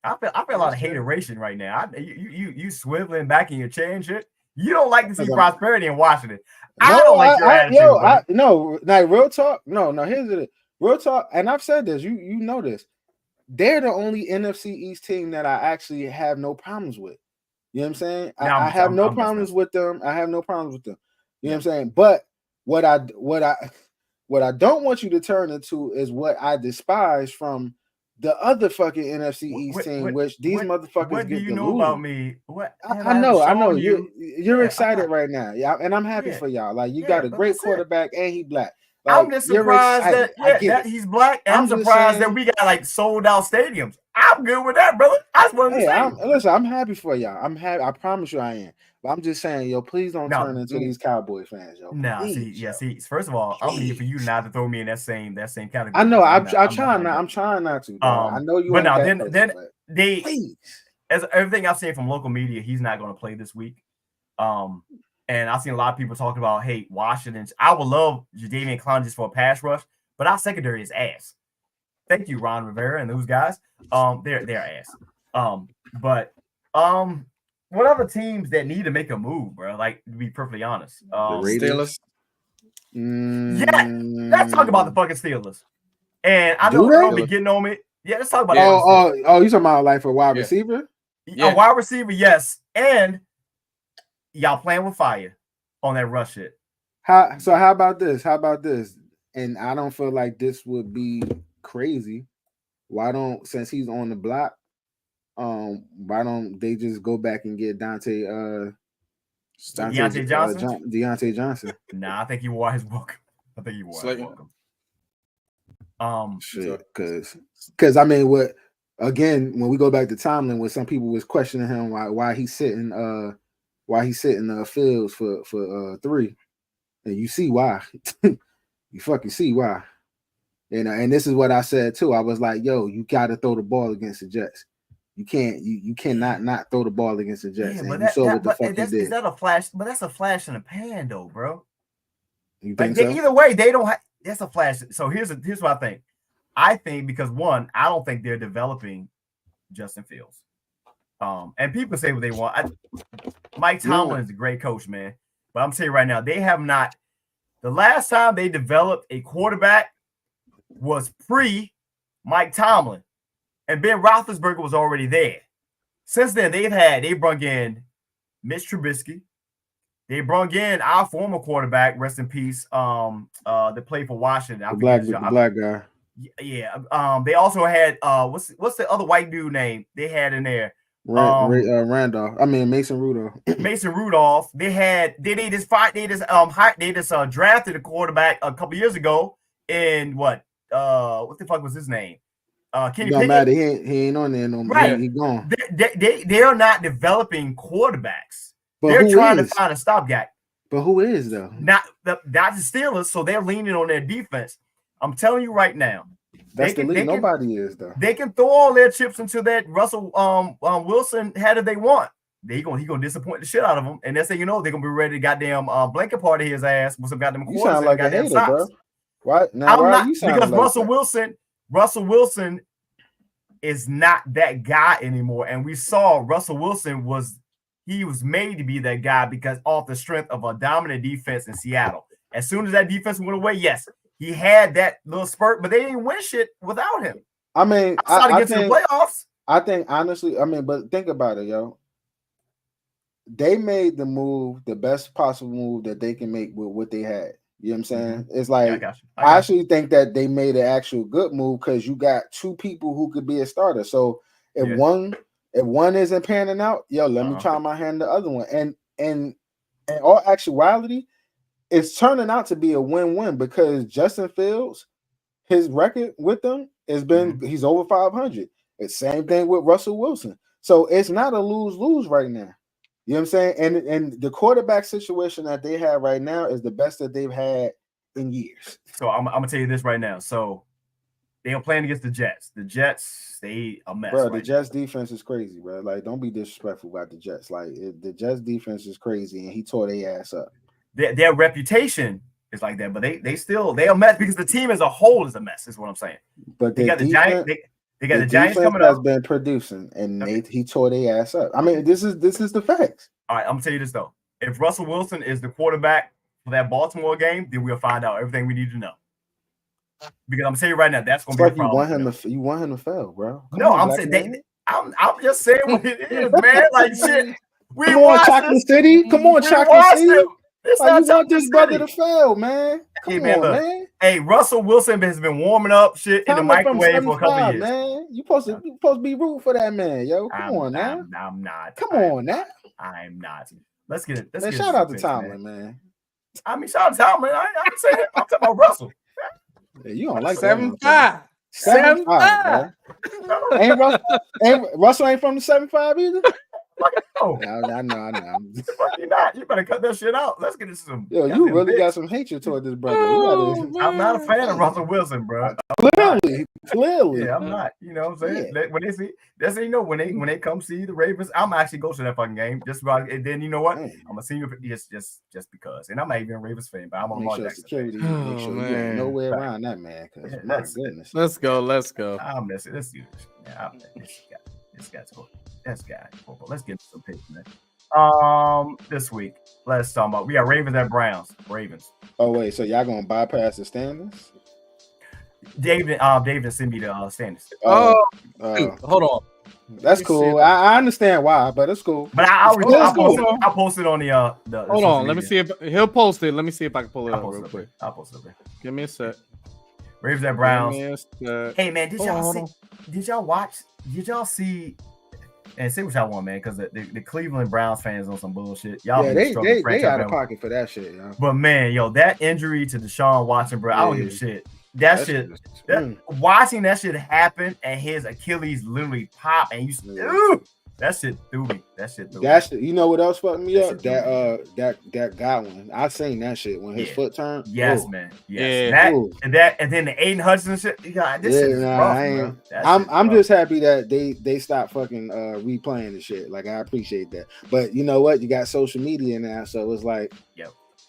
I feel a lot of hateration right now. You swiveling back in your chair and shit. You don't like to see prosperity in Washington. I don't like your attitude. No, like real talk. No, here's it. Real talk, and I've said this. You know this. They're the only NFC East team that I actually have no problems with. You know what I'm saying? I have no problems with them. I have no problems with them. You know what I'm saying? But what I don't want you to turn into is what I despise from the other fucking NFC East team, which these motherfuckers what get do you to know lose. About me? What I know. You're excited right now. Yeah, and I'm happy for y'all. Like you got a great quarterback and he black. Like, I'm just surprised that he's black. And I'm surprised that we got like sold out stadiums. I'm good with that, brother. I just want to say. Listen, I'm happy for y'all. I'm happy. I promise you I am. But I'm just saying, yo, please don't turn into these Cowboy fans, yo. See. First of all, I'm here for you not to throw me in that same category. I know. I'm trying not to. I know you. But now, then they, as everything I've seen from local media, he's not going to play this week. And I've seen a lot of people talking about, hey, Washington. I would love Jadeveon Clowney just for a pass rush, but our secondary is ass. Thank you, Ron Rivera and those guys. They're ass. But what other teams that need to make a move, bro? Like, to be perfectly honest, the Steelers. Yeah, let's talk about the fucking Steelers. And I know Earl be getting on me. Yeah, let's talk about. You talking about like for a wide receiver? A wide receiver, yes. And y'all playing with fire on that rush shit. How about this? How about this? And I don't feel like this would be crazy. Why don't, since he's on the block, why don't they just go back and get Deontay Johnson? Nah, I think he wore his welcome. I think he wore his welcome. Shit, because I mean, what again? When we go back to Tomlin, when some people was questioning him why he's sitting Fields for 3, and you see why. You fucking see why. And this is what I said too. I was like, yo, you got to throw the ball against the Jets. You cannot not throw the ball against the Jets. Yeah, and you saw what the fuck he did. Is that a flash? But that's a flash in the pan, though, bro. You think so? Either way, they don't have. That's a flash. So here's what I think. I think because one, I don't think they're developing Justin Fields. And people say what they want. Mike Tomlin is a great coach, man. But I'm telling you right now, they have not. The last time they developed a quarterback was pre-Mike Tomlin, and Ben Roethlisberger was already there. Since then, they brought in Mitch Trubisky. They brought in our former quarterback, rest in peace, that played for Washington. The black guy. Yeah. They also had what's the other white dude name they had in there? Randolph. I mean Mason Rudolph. Mason Rudolph. They just drafted a quarterback a couple years ago in what the fuck was his name? Kenny Pickett. Matter. He ain't on there no more. Right. He gone. They are not developing quarterbacks. But they're trying to find a stopgap. But who is though? Not the Steelers, so they're leaning on their defense. I'm telling you right now. That's the league. Nobody is though. They can throw all their chips into that Russell Wilson head if they want. He gonna disappoint the shit out of them, and they say they're gonna be ready to goddamn blanket party his ass with some goddamn quarters. You sound like a hater, bro. Why? Now, I'm not, you sound because like Russell Wilson is not that guy anymore, and we saw Russell Wilson was made to be that guy because off the strength of a dominant defense in Seattle. As soon as that defense went away, yes, he had that little spurt, but they didn't win shit without him. I mean, I get to the playoffs. I think honestly, but think about it, yo. They made the move, the best possible move that they can make with what they had. You know what I'm saying? Mm-hmm. It's like I actually think that they made an actual good move because you got 2 people who could be a starter. So if one isn't panning out, let me try my hand the other one. And in all actuality, it's turning out to be a win-win because Justin Fields, his record with them has been he's over 500. It's same thing with Russell Wilson. So it's not a lose-lose right now. You know what I'm saying? And the quarterback situation that they have right now is the best that they've had in years. So I'm gonna tell you this right now. So they are playing against the Jets. The Jets, they a mess. Bro, the Jets defense is crazy, bro. Like, don't be disrespectful about the Jets. Like, the Jets defense is crazy, and he tore their ass up. Their reputation is like that, but they a mess because the team as a whole is a mess. Is what I'm saying. But they got the Giants. They got the Giants coming up. Has been producing, and he tore their ass up. I mean, this is the facts. All right, I'm gonna tell you this though. If Russell Wilson is the quarterback for that Baltimore game, then we'll find out everything we need to know. Because I'm gonna tell you right now, that's gonna be a problem. You want him to fail, bro. I'm saying I'm just saying what it is, man. Like shit. Come on, Chocolate City. Come on, Chocolate City. You want this brother to fail, man. Come on, man. Hey, Russell Wilson has been warming up shit in the microwave for a couple of years. Man. You supposed to be rooting for that man, yo. Come on now. I'm not. Come on now. I'm not. Let's get it. Shout out to Tomlin, man. I mean, shout out to Tomlin. I'm saying I'm talking about Russell. Yeah, you don't like 7'5". 7'5". Russell ain't from the 7'5" either. No. I know. You're not. You better cut that shit out. Let's get into some. Yo, you really got some hatred toward this brother. I'm not a fan of Russell Wilson, bro. Clearly. Yeah, I'm not. You know what I'm saying? Yeah. When they see, when they come see the Ravens, I'm actually go to that fucking game just about. And then you know what? I'm gonna see you just because. And I'm not even a Ravens fan, but I'm a Lamar Jackson. Security. Make sure you ain't no way around that man. Because my goodness. Let's go. I'm messing. Let's do this. Yeah, this guy's cool. Let's get into some picks, man. This week, let's talk about we got Ravens at Browns. Ravens. Oh wait, so y'all gonna bypass the standings? David sent me the standings. Hold on. That's cool. I understand why, but it's cool. But I posted on the hold on, let me see if he'll post it. Let me see if I can pull it up real quick. I'll post it up there. Give me a sec. Ravens at Browns. Hey man, did y'all see? And say what y'all want, man, because the Cleveland Browns fans on some bullshit. Y'all they out of pocket for that shit, yo. But man, that injury to Deshaun Watson, bro, I don't give a shit. Watching that shit happen and his Achilles literally pop, and that shit threw me. You know what else fucked me up? That Godwin. I seen that shit when his foot turned. Yes, man. Yes. Yeah. And then the Aiden Hudson shit. This shit is rough, bro. I'm just happy that they stopped fucking replaying the shit. Like, I appreciate that. But you know what? You got social media now, so it's like,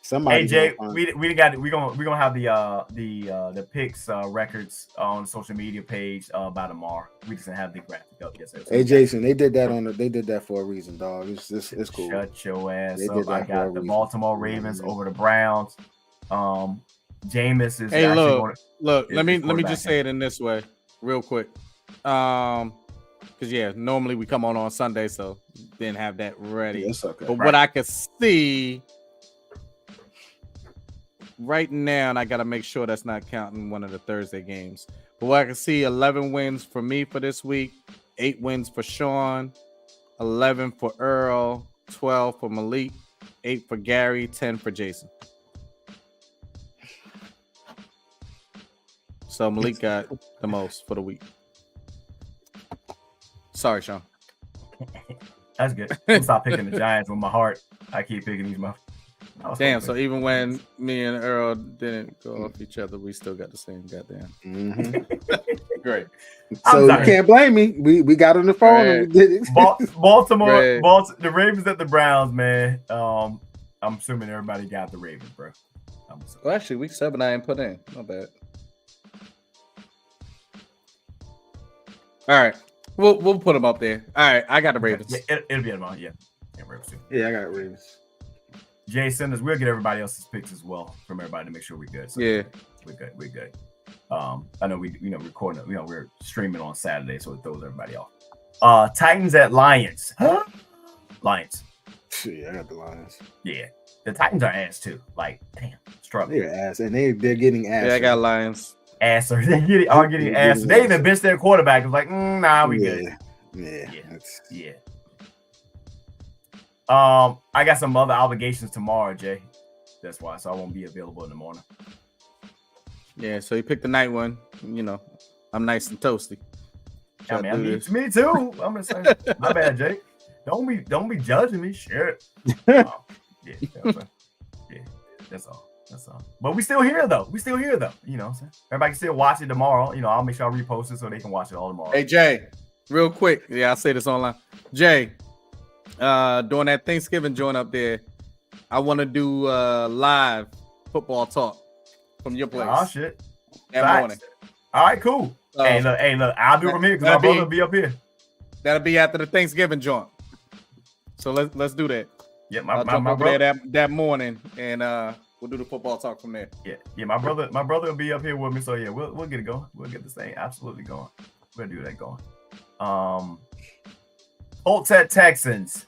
somebody. Hey Jay, we're gonna have the picks records on social media page by tomorrow. We just have the graphic up. Yes, hey Jason, they did that for a reason, dog. It's cool. Shut your ass up. I got the Baltimore Ravens over the Browns. Jameis is. Hey, look. Let me just say it in this way, real quick. Because normally we come on Sunday, so didn't have that ready. Yes, okay. But what I could see right now, and I got to make sure that's not counting one of the Thursday games. But what I can see, 11 wins for me for this week, 8 wins for Shawn, 11 for Earl, 12 for Malik, 8 for Gary, 10 for Jason. So Malik got the most for the week. Sorry, Shawn. That's good. I'll stop picking the Giants with my heart. I keep picking these motherfuckers. Damn, so even when me and Earl didn't go off each other, we still got the same goddamn. Mm-hmm. Great. So you can't blame me. We got on the phone and we did it. Baltimore, the Ravens at the Browns, man. I'm assuming everybody got the Ravens, bro. Well, actually, week 7 I ain't put in. Not bad. All right. We'll put them up there. All right, I got the Ravens. Yeah, it'll be at them. Yeah, Ravens too. Yeah, I got Ravens. Jay, send us. We'll get everybody else's picks as well from everybody to make sure we're good. So we're good. I know we recording. We're streaming on Saturday, so it throws everybody off. Titans at Lions. Huh? Lions. Yeah, I got the Lions. Yeah, the Titans are ass too. Like, damn, struggling. They're ass, and they're getting ass. Yeah, I got Lions. Asser. They getting ass. They even benched their quarterback. It's like, nah, we good. Yeah. I got some other obligations tomorrow, Jay. That's why, so I won't be available in the morning. Yeah, so you picked the night one. I'm nice and toasty. I mean, me too. I'm just saying. My bad, Jay. Don't be judging me. Shit. Yeah, that's all. But we still here though. You know what I'm saying? Everybody can still watch it tomorrow. I'll make sure I repost it so they can watch it all tomorrow. Hey Jay, real quick. Yeah, I'll say this online. Jay, during that Thanksgiving joint up there, I want to do live football talk from your place. Oh shit. That morning. All right, cool. Hey, look, I'll do it from here because my brother will be up here. That'll be after the Thanksgiving joint. So let's do that. Yeah, I'll jump over there that morning and we'll do the football talk from there. Yeah. My brother will be up here with me. So yeah, we'll get it going. We'll get this thing absolutely going. We'll do that going. Colts at Texans.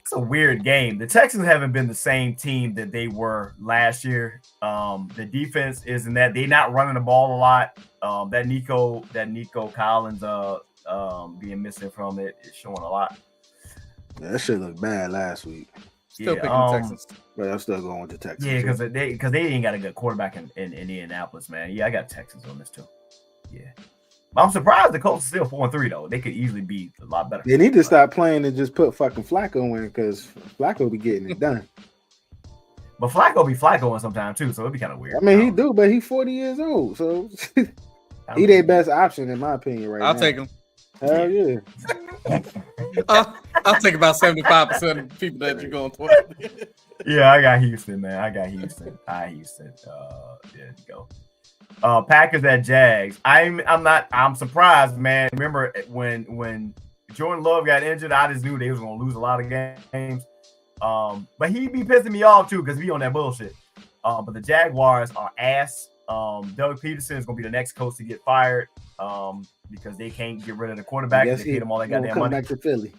It's a weird game. The Texans haven't been the same team that they were last year. The defense isn't that they're not running the ball a lot. That Nico Collins being missing from it is showing a lot. Yeah, that shit looked bad last week. Still picking the Texans. But I'm still going with the Texans. Yeah, because they ain't got a good quarterback in Indianapolis, man. Yeah, I got Texans on this too. Yeah. I'm surprised the Colts are still 4-3 though. They could easily be a lot better. They need to stop playing and just put fucking Flacco in because Flacco be getting it done. But Flacco be Flaccoing sometimes too, so it'd be kind of weird. I mean, he do, but he's 40 years old, so he their best option in my opinion right now. I'll take him. Hell yeah. I'll take about 75% of the people that you're going to. Yeah, I got Houston, man. I got Houston. There you go. Packers at Jags. I'm surprised, man. Remember when Jordan Love got injured, I just knew they was gonna lose a lot of games. But he be pissing me off too because we on that bullshit. But the Jaguars are ass. Doug Peterson is going to be the next coach to get fired because they can't get rid of the quarterback. They paid him all that goddamn money. Back to Philly.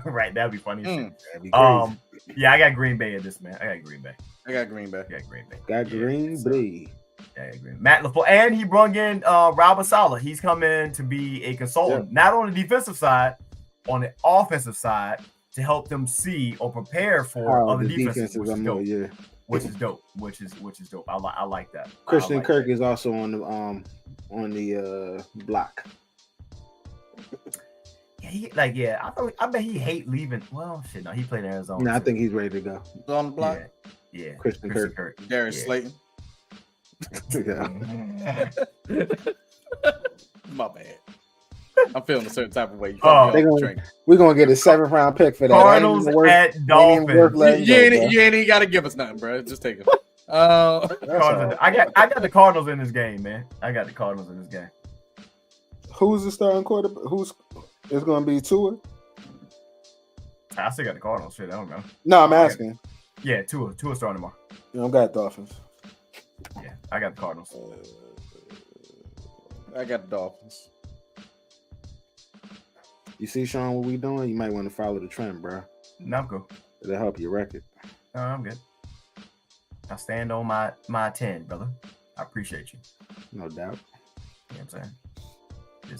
Right, that'd be funny. That'd be crazy. Yeah, I got Green Bay at this, man. I got Green Bay. Got Green Bay. Matt LaFleur, and he brought in Robert Saleh. He's coming to be a consultant, not on the defensive side, on the offensive side, to help them see or prepare for other defenses, which is dope. Which is dope. I like that. Christian Kirk is also on the block. I bet he hate leaving. Well, shit, no, he played in Arizona. No, I think he's ready to go. He's on the block. Yeah. Christian Kirk. Darius Slayton. My bad. I'm feeling a certain type of way. We're gonna get a 7th round pick for that. Cardinals at Dolphins. You ain't got to give us nothing, bro. Just take it. I got the Cardinals in this game, man. I got the Cardinals in this game. Who's the starting quarterback? It's gonna be Tua? I still got the Cardinals. Shit, I don't know. No, I'm asking. Yeah, Tua starting tomorrow. I got Dolphins. Yeah, I got the Cardinals. I got the Dolphins. You see, Shawn, what we doing? You might want to follow the trend, bro. No, I'm cool. It'll help your record. No, I'm good. I stand on my 10, brother. I appreciate you. No doubt. You know what I'm saying?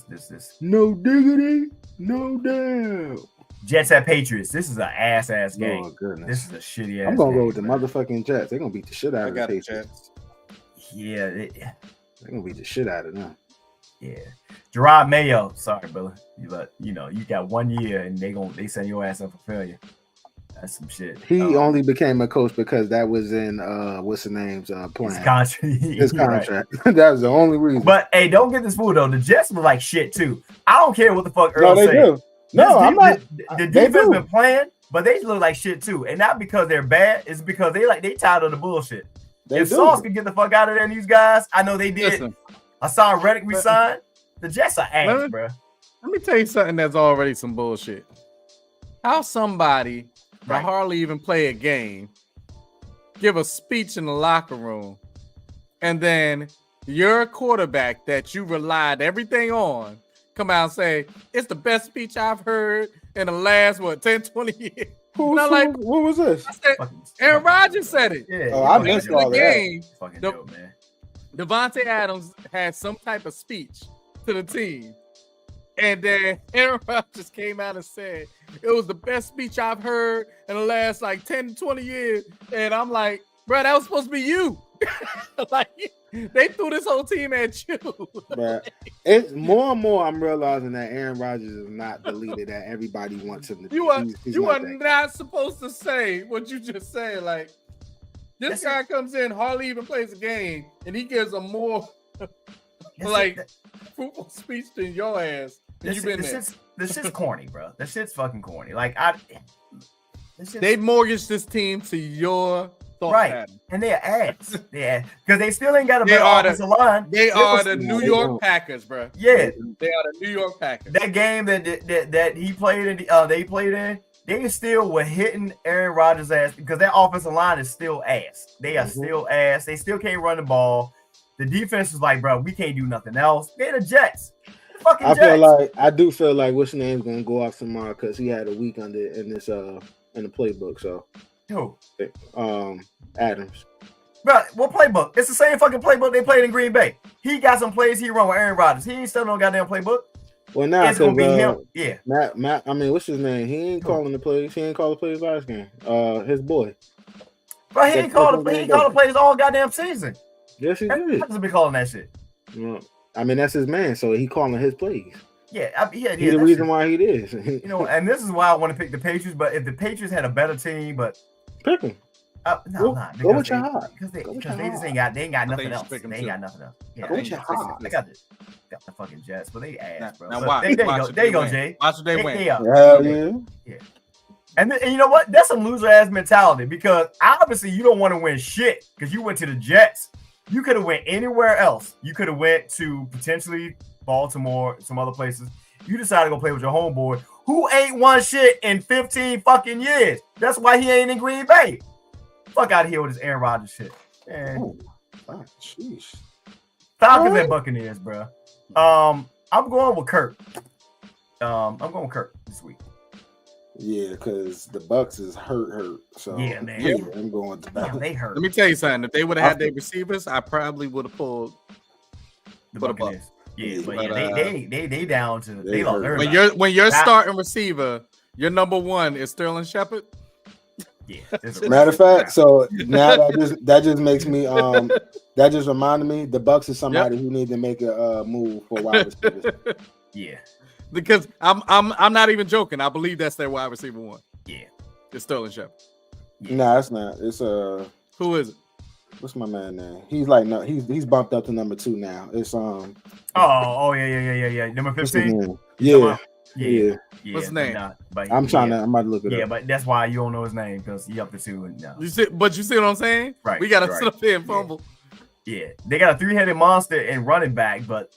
This. No diggity, no doubt. Jets at Patriots. This is an ass game. Oh, goodness. This is a shitty ass. I'm gonna go with man. the motherfucking Jets. They're gonna beat the shit out of the Patriots. Yeah, they're gonna beat the shit out of them. Yeah, Gerard Mayo. Sorry, brother. You got 1 year and they send your ass up for failure. That's some shit. He only became a coach because that was in what's the name's plan. His contract. Right. That was the only reason. But hey, don't get this fool though. The Jets were like shit too. I don't care what the fuck Earl said. Do. No, I'm not. The defense been playing, but they look like shit too, and not because they're bad. It's because they tired of the bullshit. If Sauce could get the fuck out of there, and these guys, I know they did. Listen, Hassan Reddick resigned. The Jets are ass, bro. Let me tell you something that's already some bullshit. How somebody that hardly even play a game give a speech in the locker room, and then your quarterback that you relied everything on come out and say, it's the best speech I've heard in the last, 10, 20 years. What was this? I said, Aaron Rodgers said it. Yeah, I missed all that. Game, fucking dope, man. Devontae Adams had some type of speech to the team. And then Aaron Rodgers came out and said, it was the best speech I've heard in the last 10 to 20 years. And I'm like, bro, that was supposed to be you. They threw this whole team at you. But it's more and more I'm realizing that Aaron Rodgers is not the leader that everybody wants him to be. You are not supposed to say what you just said. This guy comes in, hardly even plays a game, and he gives a more fruitful speech than your ass. This shit's corny, bro. This shit's fucking corny. They mortgaged this team to your thought pattern. And they're ass. Because they still ain't got a better offensive line. They are the New York Packers, bro. Yeah, they are the New York Packers. That game that he played in, they played in, they still were hitting Aaron Rodgers' ass because that offensive line is still ass. They are still ass. They still can't run the ball. The defense is like, bro, we can't do nothing else. They're the Jets. I do feel like what's name's gonna go off tomorrow because he had a week in the playbook. So who? Adams. Bro, what playbook? It's the same fucking playbook they played in Green Bay. He got some plays he run with Aaron Rodgers. He ain't still no goddamn playbook. Well, now it's gonna be him. Yeah. Matt. I mean, what's his name? He ain't calling the plays. He ain't call the plays last game. His boy. Bro, he ain't called the plays all goddamn season. Yes, he did. How does he be calling that shit? Well, I mean, that's his man, so he calling his plays. Yeah, he's the reason why he is. And this is why I want to pick the Patriots. But if the Patriots had a better team, pick them. Go with your heart. Because they just ain't got nothing else. They ain't got nothing else. Yeah, go with your heart. I got the fucking Jets, but they ass, bro. Now there you go, Jay. Watch what they win. Yeah. And you know what? That's some loser ass mentality because obviously you don't want to win shit because you went to the Jets. You could have went anywhere else. You could have went to potentially Baltimore, some other places. You decided to go play with your homeboy who ain't won shit in 15 fucking years. That's why he ain't in Green Bay. Fuck out of here with this Aaron Rodgers shit. Oh, jeez. Falcons and Buccaneers, bro. I'm going with Kirk. I'm going with Kirk this week. Yeah, because the Bucks is hurt. So yeah, man. Yeah, I'm going with the Bucks. They hurt. Let me tell you something. If they would have had their receivers, I probably would have pulled the Buccaneers. Yeah, but they down to they lost hurt. When you're starting receiver, your number one is Sterling Shepard. Yeah. Matter of fact, so now that just makes me that just reminded me the Bucks is somebody who need to make a move for wide receivers. Yeah. Because I'm not even joking. I believe that's their wide receiver one. Yeah. It's Sterling Shepard. Yeah. No, it's not. It's who is it? What's my man name? He's like no, he's bumped up to number 2 now. It's yeah. Number 15. Yeah. What's his name? I'm about to look it up. Yeah, but that's why you don't know his name because he up to 2 and you see what I'm saying? Right. We gotta sit up here and fumble. Yeah, they got a 3-headed monster in running back, but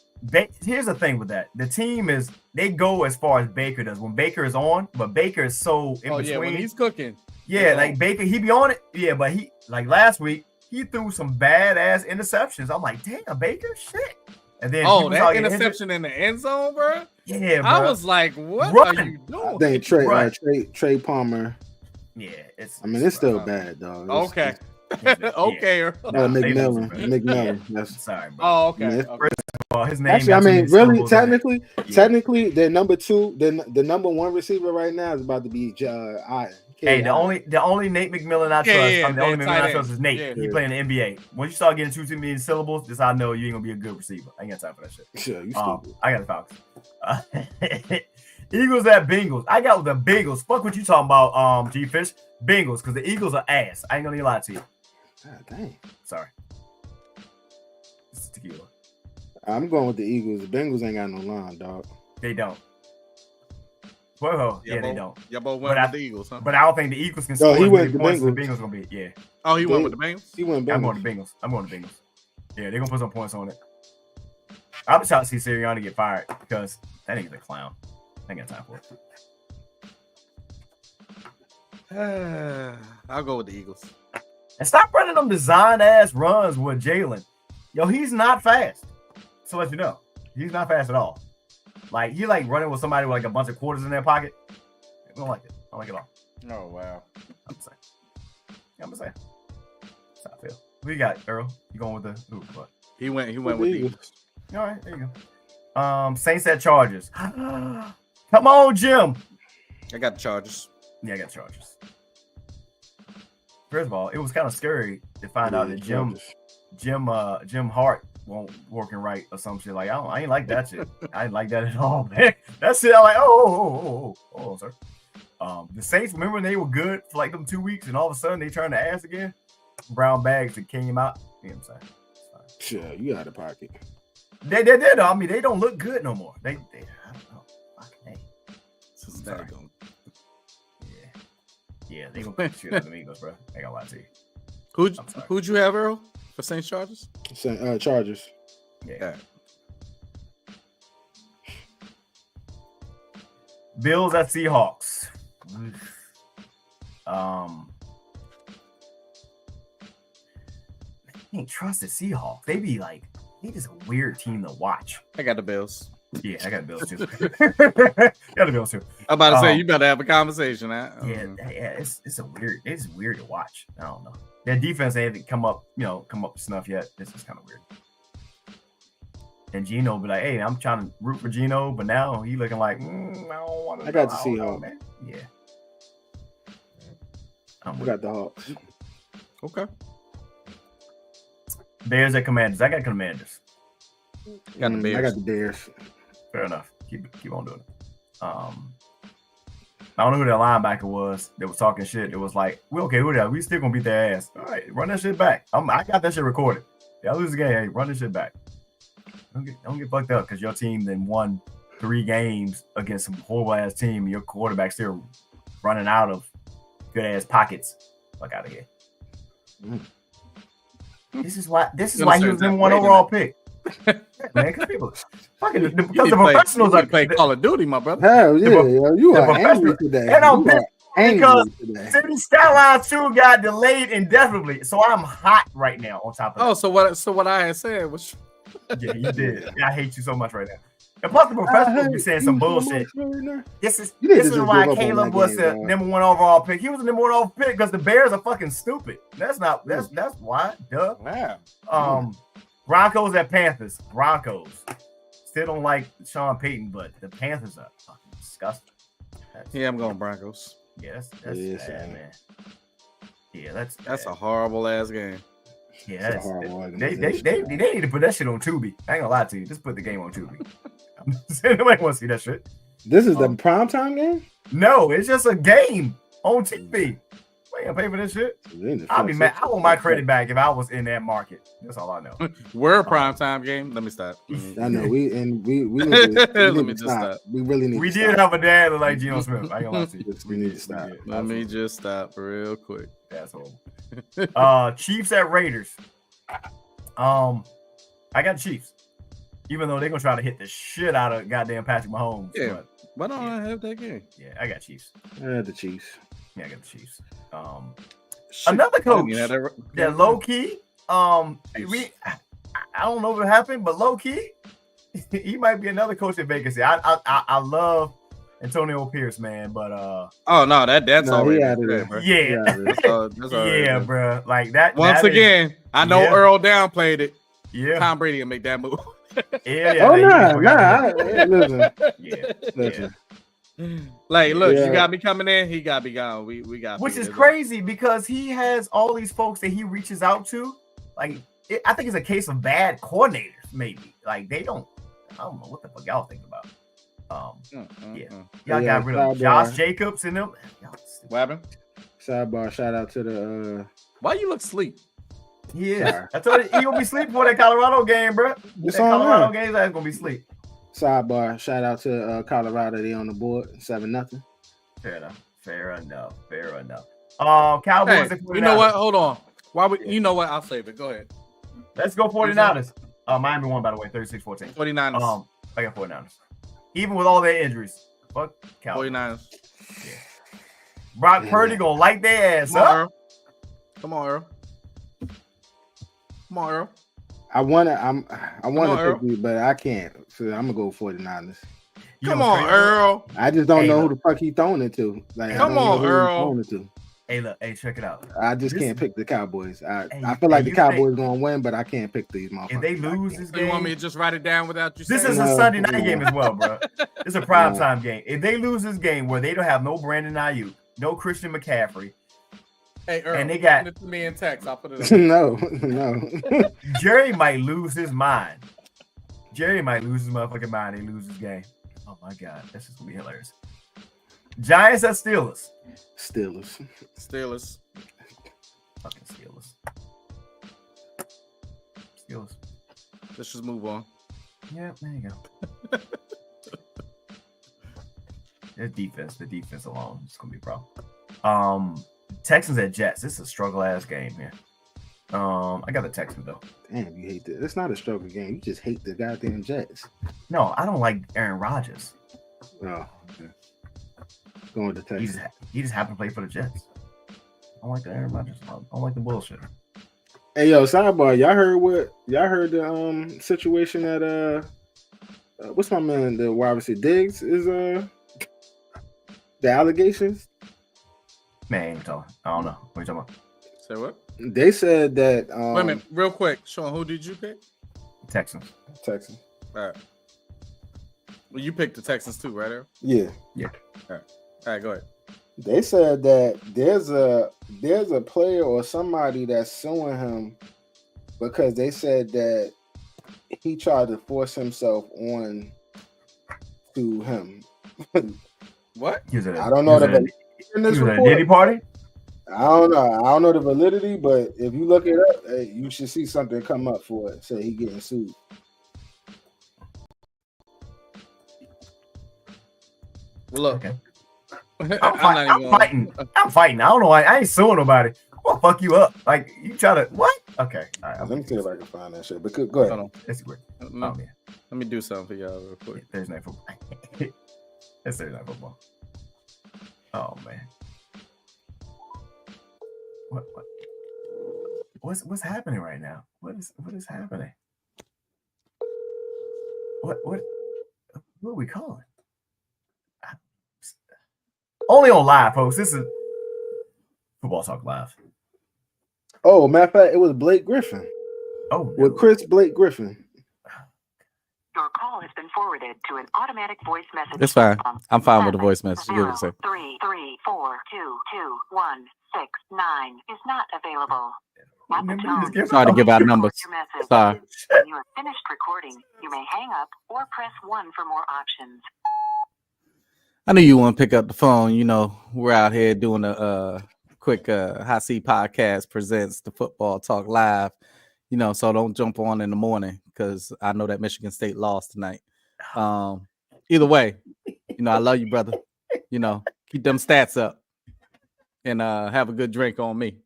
here's the thing with that: the team they go as far as Baker does when Baker is on, but Baker is so in between. Yeah, when he's cooking. Yeah, like Baker, he be on it. Yeah, but he like last week he threw some badass interceptions. I'm like, damn, Baker, shit. And then that interception in the end zone, bro. Yeah, bro. I was like, what are you doing? I think Trey Palmer. Yeah, it's still bad, dog. Okay. Okay. McMillan. That's sorry, bro. Oh, okay. His name. Actually, I mean, really, technically, their number 2, the number 1 receiver right now is about to be Iron. Hey, the only Nate McMillan I trust, the only McMillan I trust is Nate. Yeah. He playing the NBA. Once you start getting 2 too many syllables, this I know you ain't gonna be a good receiver. I ain't got time for that shit. Sure, you stupid. I got the Falcons. Eagles at Bengals. I got the Bengals. Fuck what you talking about, G-Fish. Bengals, because the Eagles are ass. I ain't gonna lie to you. God dang. Sorry. This is tequila. I'm going with the Eagles. The Bengals ain't got no line, dog. They don't. Well, they don't. Y'all both went with the Eagles, huh? But I don't think the Eagles can score he went the points. Bengals. The Bengals gonna be, yeah. Oh, he went with the Bengals? He went Bengals. I'm going to Bengals. Yeah, they're gonna put some points on it. I'm just trying to see Sirianni get fired because that nigga's a clown. I ain't got time for it. I'll go with the Eagles. And stop running them design ass runs with Jalen. Yo, he's not fast. So let you know, he's not fast at all. Like he like running with somebody with like a bunch of quarters in their pocket. I don't like it. I don't like it at all. Oh wow. I'm just saying. That's how I feel. Who you got, Earl? You going with the what? He went with the Eagles. All right, there you go. Saints at Chargers. Come on, Jim. I got the Chargers. Yeah, I got Chargers. First of all, it was kind of scary to find out that Jim Hart won't working right or some shit. Like I ain't like that shit. I ain't like that at all, man. That shit, I'm like, oh, sir. The Saints, remember when they were good for like them 2 weeks, and all of a sudden they turned to ass again. Brown bags that came out. You know what I'm saying? Sure, you out of pocket. They did. I mean, they don't look good no more. They I don't know. Fucking Yeah, they gonna put the shit out of the Eagles, bro. I ain't gonna lie to you. Who'd you have, Earl, for Saints Chargers? Chargers. Yeah. Bills at Seahawks. I can't trust the Seahawks. They just a weird team to watch. I got the Bills. Yeah, I got the Bills too. Got the Bills too. I'm about to say you better have a conversation, huh? Yeah, it's weird to watch. I don't know. Their defense ain't come up to snuff yet. This is kind of weird. And Gino be like, hey, I'm trying to root for Gino, but now he looking like, I don't want to. I got the Seahawks, man. Yeah. I got the Hawks. Okay. Bears at Commanders. I got Commanders. Got the Bears. I got the Bears. Fair enough. Keep on doing it. I don't know who that linebacker was that was talking shit. It was like, we still gonna beat their ass. All right, run that shit back. I got that shit recorded. Y'all lose the game. Hey, run this shit back. Don't get fucked up because your team then won 3 games against some horrible ass team. And your quarterback still running out of good ass pockets. Fuck out of here. This is why he was in 1 overall pick. Man, because people fucking because the professionals are play Call of Duty, my brother. Hell yeah, you are angry today. Because City Skylines 2 got delayed indefinitely, so I'm hot right now. On top of that. So what I had said was, yeah, you did. I hate you so much right now. And plus, the professionals be saying some bullshit. This is why Caleb was the number 1 overall pick. He was the number 1 overall pick because the Bears are fucking stupid. That's why. Duh. Wow. Broncos at Panthers. Broncos. Still don't like Sean Payton, but the Panthers are fucking disgusting. I'm going Broncos. Yeah, that's bad, man. Yeah, that's a horrible ass game. Yeah, they need to put that shit on Tubi. I ain't gonna lie to you. Just put the game on Tubi. Nobody want to see that shit. This is the primetime game? No, it's just a game on TV. I ain't gonna pay for this shit. I'll be mad. I want my credit back if I was in that market. That's all I know. We're a primetime game. Let me stop. I know we need to, let me just stop. We really need. We did have a dad that like Geno Smith. I ain't gonna lie to you. We need to stop. Let me just stop real quick. That's horrible. Chiefs at Raiders. I got Chiefs. Even though they're gonna try to hit the shit out of goddamn Patrick Mahomes. Yeah. Why don't I have that game? Yeah, I got Chiefs. I had the Chiefs. Yeah, I got the Chiefs. Another coach that low key. I don't know what happened, but low key, he might be another coach at vacancy. I love Antonio Pierce, man, but that's already there, bro. Yeah, that's bro. Like that. Once again, I know Earl downplayed it. Yeah, Tom Brady will make that move. Listen. Like, look, you got me coming in. He got me gone. We got. Which is crazy because he has all these folks that he reaches out to. Like, I think it's a case of bad coordinators. Maybe like they don't. I don't know what the fuck y'all think about. Y'all got rid of Josh Jacobs and them. What happened? Sidebar. Shout out to the. Why you look sleep? Yeah, I told you he gonna be sleep for that Colorado game, bro. That Colorado game, that's gonna be sleep. Sidebar. Shout out to Colorado. They on the board 7-0. Fair enough. Cowboys. Hey, you know what? Hold on. You know what? I'll save it. Go ahead. Let's go 49ers. Miami won, by the way, 36-14. 49ers. I got 49ers. Even with all their injuries. Fuck Cowboys. 49ers. Yeah. Brock Purdy gonna light their ass up. Come on, Earl. I want to pick you, but I can't. So I'm gonna go 49ers. Come on, Earl. I just don't know who the fuck he throwing it to. Like, come on, Earl. Hey, look. Hey, check it out. I just can't pick the Cowboys. I feel like the Cowboys gonna win, but I can't pick these motherfuckers. If they lose this game, you want me to just write it down without you? This is a Sunday night game as well, bro. It's a primetime game. If they lose this game where they don't have no Brandon Ayuk, no Christian McCaffrey. Hey, Earl, and they got send it to me in text. I'll put it on. No. Jerry might lose his mind. Jerry might lose his motherfucking mind. He loses his game. Oh my god, this is gonna be hilarious. Giants at Steelers. Steelers. Fucking Steelers. Let's just move on. Yeah, there you go. The defense alone is gonna be a problem. Texans at Jets. This is a struggle ass game here. I got the Texans though. Damn, you hate that. It's not a struggle game. You just hate the goddamn Jets. No, I don't like Aaron Rodgers. Oh, okay. Going with the Texans. He just happened to play for the Jets. I don't like the Aaron Rodgers. I don't like the bullshit. Hey yo, sidebar. Y'all heard the situation that what's my man, the wide receiver Diggs is the allegations? Man, I ain't talking. I don't know. What are you talking about? Say what? They said that. Wait a minute, real quick, Shawn. Who did you pick? Texans. All right. Well, you picked the Texans too, right, Earl? Yeah. All right, go ahead. They said that there's a player or somebody that's suing him because they said that he tried to force himself on to him. What? I don't know the in this report. Diddy party? I don't know the validity, but if you look it up, you should see something come up for it. Say he getting sued. Well, look. Okay. I'm fighting. I don't know. I ain't suing nobody. I'm gonna fuck you up. Like you try to what? Okay. All right. Let me see if I can find that shit. But go ahead. Hold on. That's weird. Let me do something for y'all real quick. Thursday night football. It's Thursday night football. Oh man. What's happening right now? What is happening? What are we calling? Only on live, folks. This is Football Talk Live. Oh, matter of fact, it was Blake Griffin. Oh, with Blake Griffin. Your call has been forwarded to an automatic voice message. It's fine. I'm fine with the voice message. Give it a second. 334222169 is not available. Sorry to give out numbers. Sorry. When you have finished recording, you may hang up or press 1 for more options. I knew you want to pick up the phone. You know, we're out here doing a quick Hot Seat Podcast presents the Football Talk Live. You know, so don't jump on in the morning because I know that Michigan State lost tonight. Either way, you know, I love you, brother. You know, keep them stats up and have a good drink on me.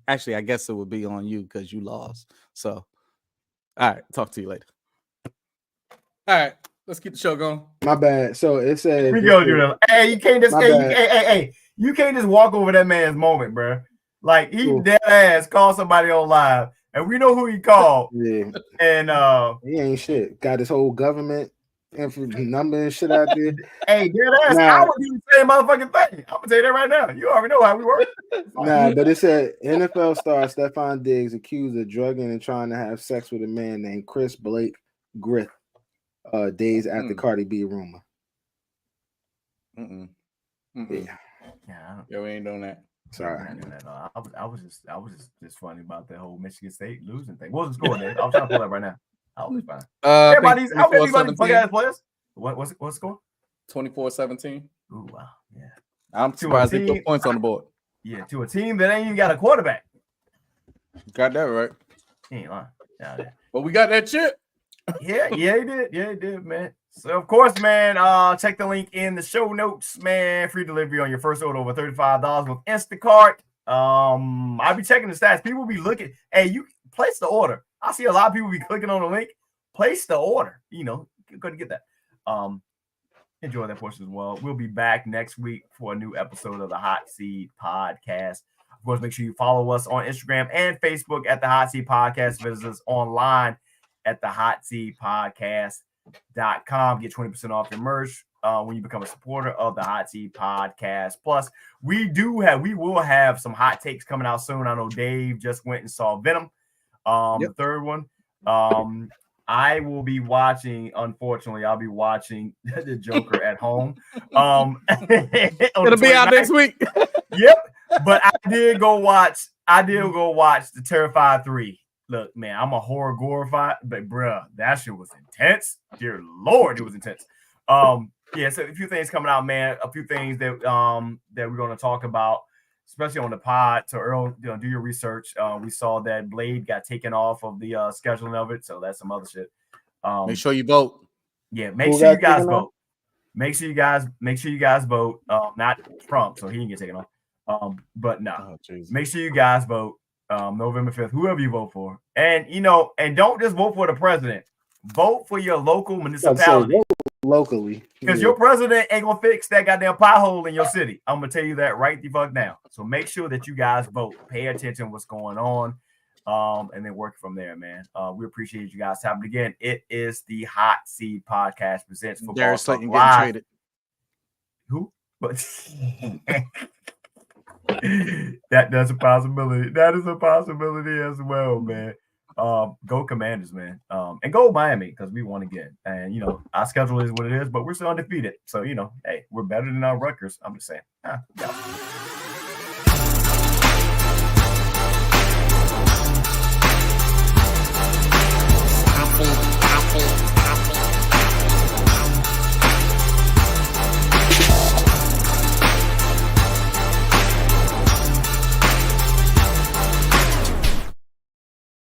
Actually, I guess it would be on you because you lost. So, all right, talk to you later. All right, let's keep the show going. My bad. So it says we go do that. Hey, you can't just you can't just walk over that man's moment, bro. Like he dead ass called somebody on live. And we know who he called. Yeah. And he ain't shit. Got his whole government number and shit out there. Hey, dead ass, I wouldn't even say a motherfucking thing. I'm gonna tell you that right now. You already know how we work. But it said NFL star Stephon Diggs accused of drugging and trying to have sex with a man named Chris Blake Griff days after Cardi B rumor. Yeah, we ain't doing that. Sorry. I was just funny about that whole Michigan State losing thing. What was the score, Dave? I'm trying to pull that right now. I'll be fine. Everybody's plug ass players. What's the score? 24-17. Ooh, wow. Yeah. I'm surprised they put points on the board. Yeah, to a team that ain't even got a quarterback. Got that right. He ain't lying. But we got that chip. Yeah, he did. Yeah, he did, man. So, of course, man, check the link in the show notes, man. Free delivery on your first order over $35 with Instacart. I'll be checking the stats. People be looking. Hey, you place the order. I see a lot of people be clicking on the link. Place the order. You know, go to get that. Enjoy that portion as well. We'll be back next week for a new episode of the Hot Seat Podcast. Of course, make sure you follow us on Instagram and Facebook at the Hot Seat Podcast. Visit us online at the Hot Seat Podcast.com. Get 20% off your merch when you become a supporter of the Hot Seat Podcast. Plus, we will have some hot takes coming out soon. I know Dave just went and saw Venom, the third one. I will be watching, unfortunately, I'll be watching the Joker at home. It'll be out next week. Yep. But I did go watch The Terrifier 3. Look, man, I'm a horror gore fan, but bruh, that shit was intense. Dear Lord, it was intense. So a few things coming out, man. A few things that we're going to talk about, especially on the pod. So Earl, do your research. We saw that Blade got taken off of the scheduling of it, so that's some other shit. Make sure you vote. Yeah, make sure you guys vote. Make sure you guys vote. Not Trump, so he didn't get taken off. But no, make sure you guys vote. November 5th, whoever you vote for. And and don't just vote for the president. Vote for your local municipality. Locally. Because your president ain't gonna fix that goddamn pothole in your city. I'm gonna tell you that right the fuck now. So make sure that you guys vote. Pay attention to what's going on. And then work from there, man. We appreciate you guys having again. It is the Hot Seat Podcast presents Football Darius Talk Slayton Live. getting traded. Who? But that's a possibility. That is a possibility as well, man. Go Commanders, man. And go Miami because we won again. And our schedule is what it is, but we're still undefeated. So hey, we're better than our Rutgers. I'm just saying. Yeah.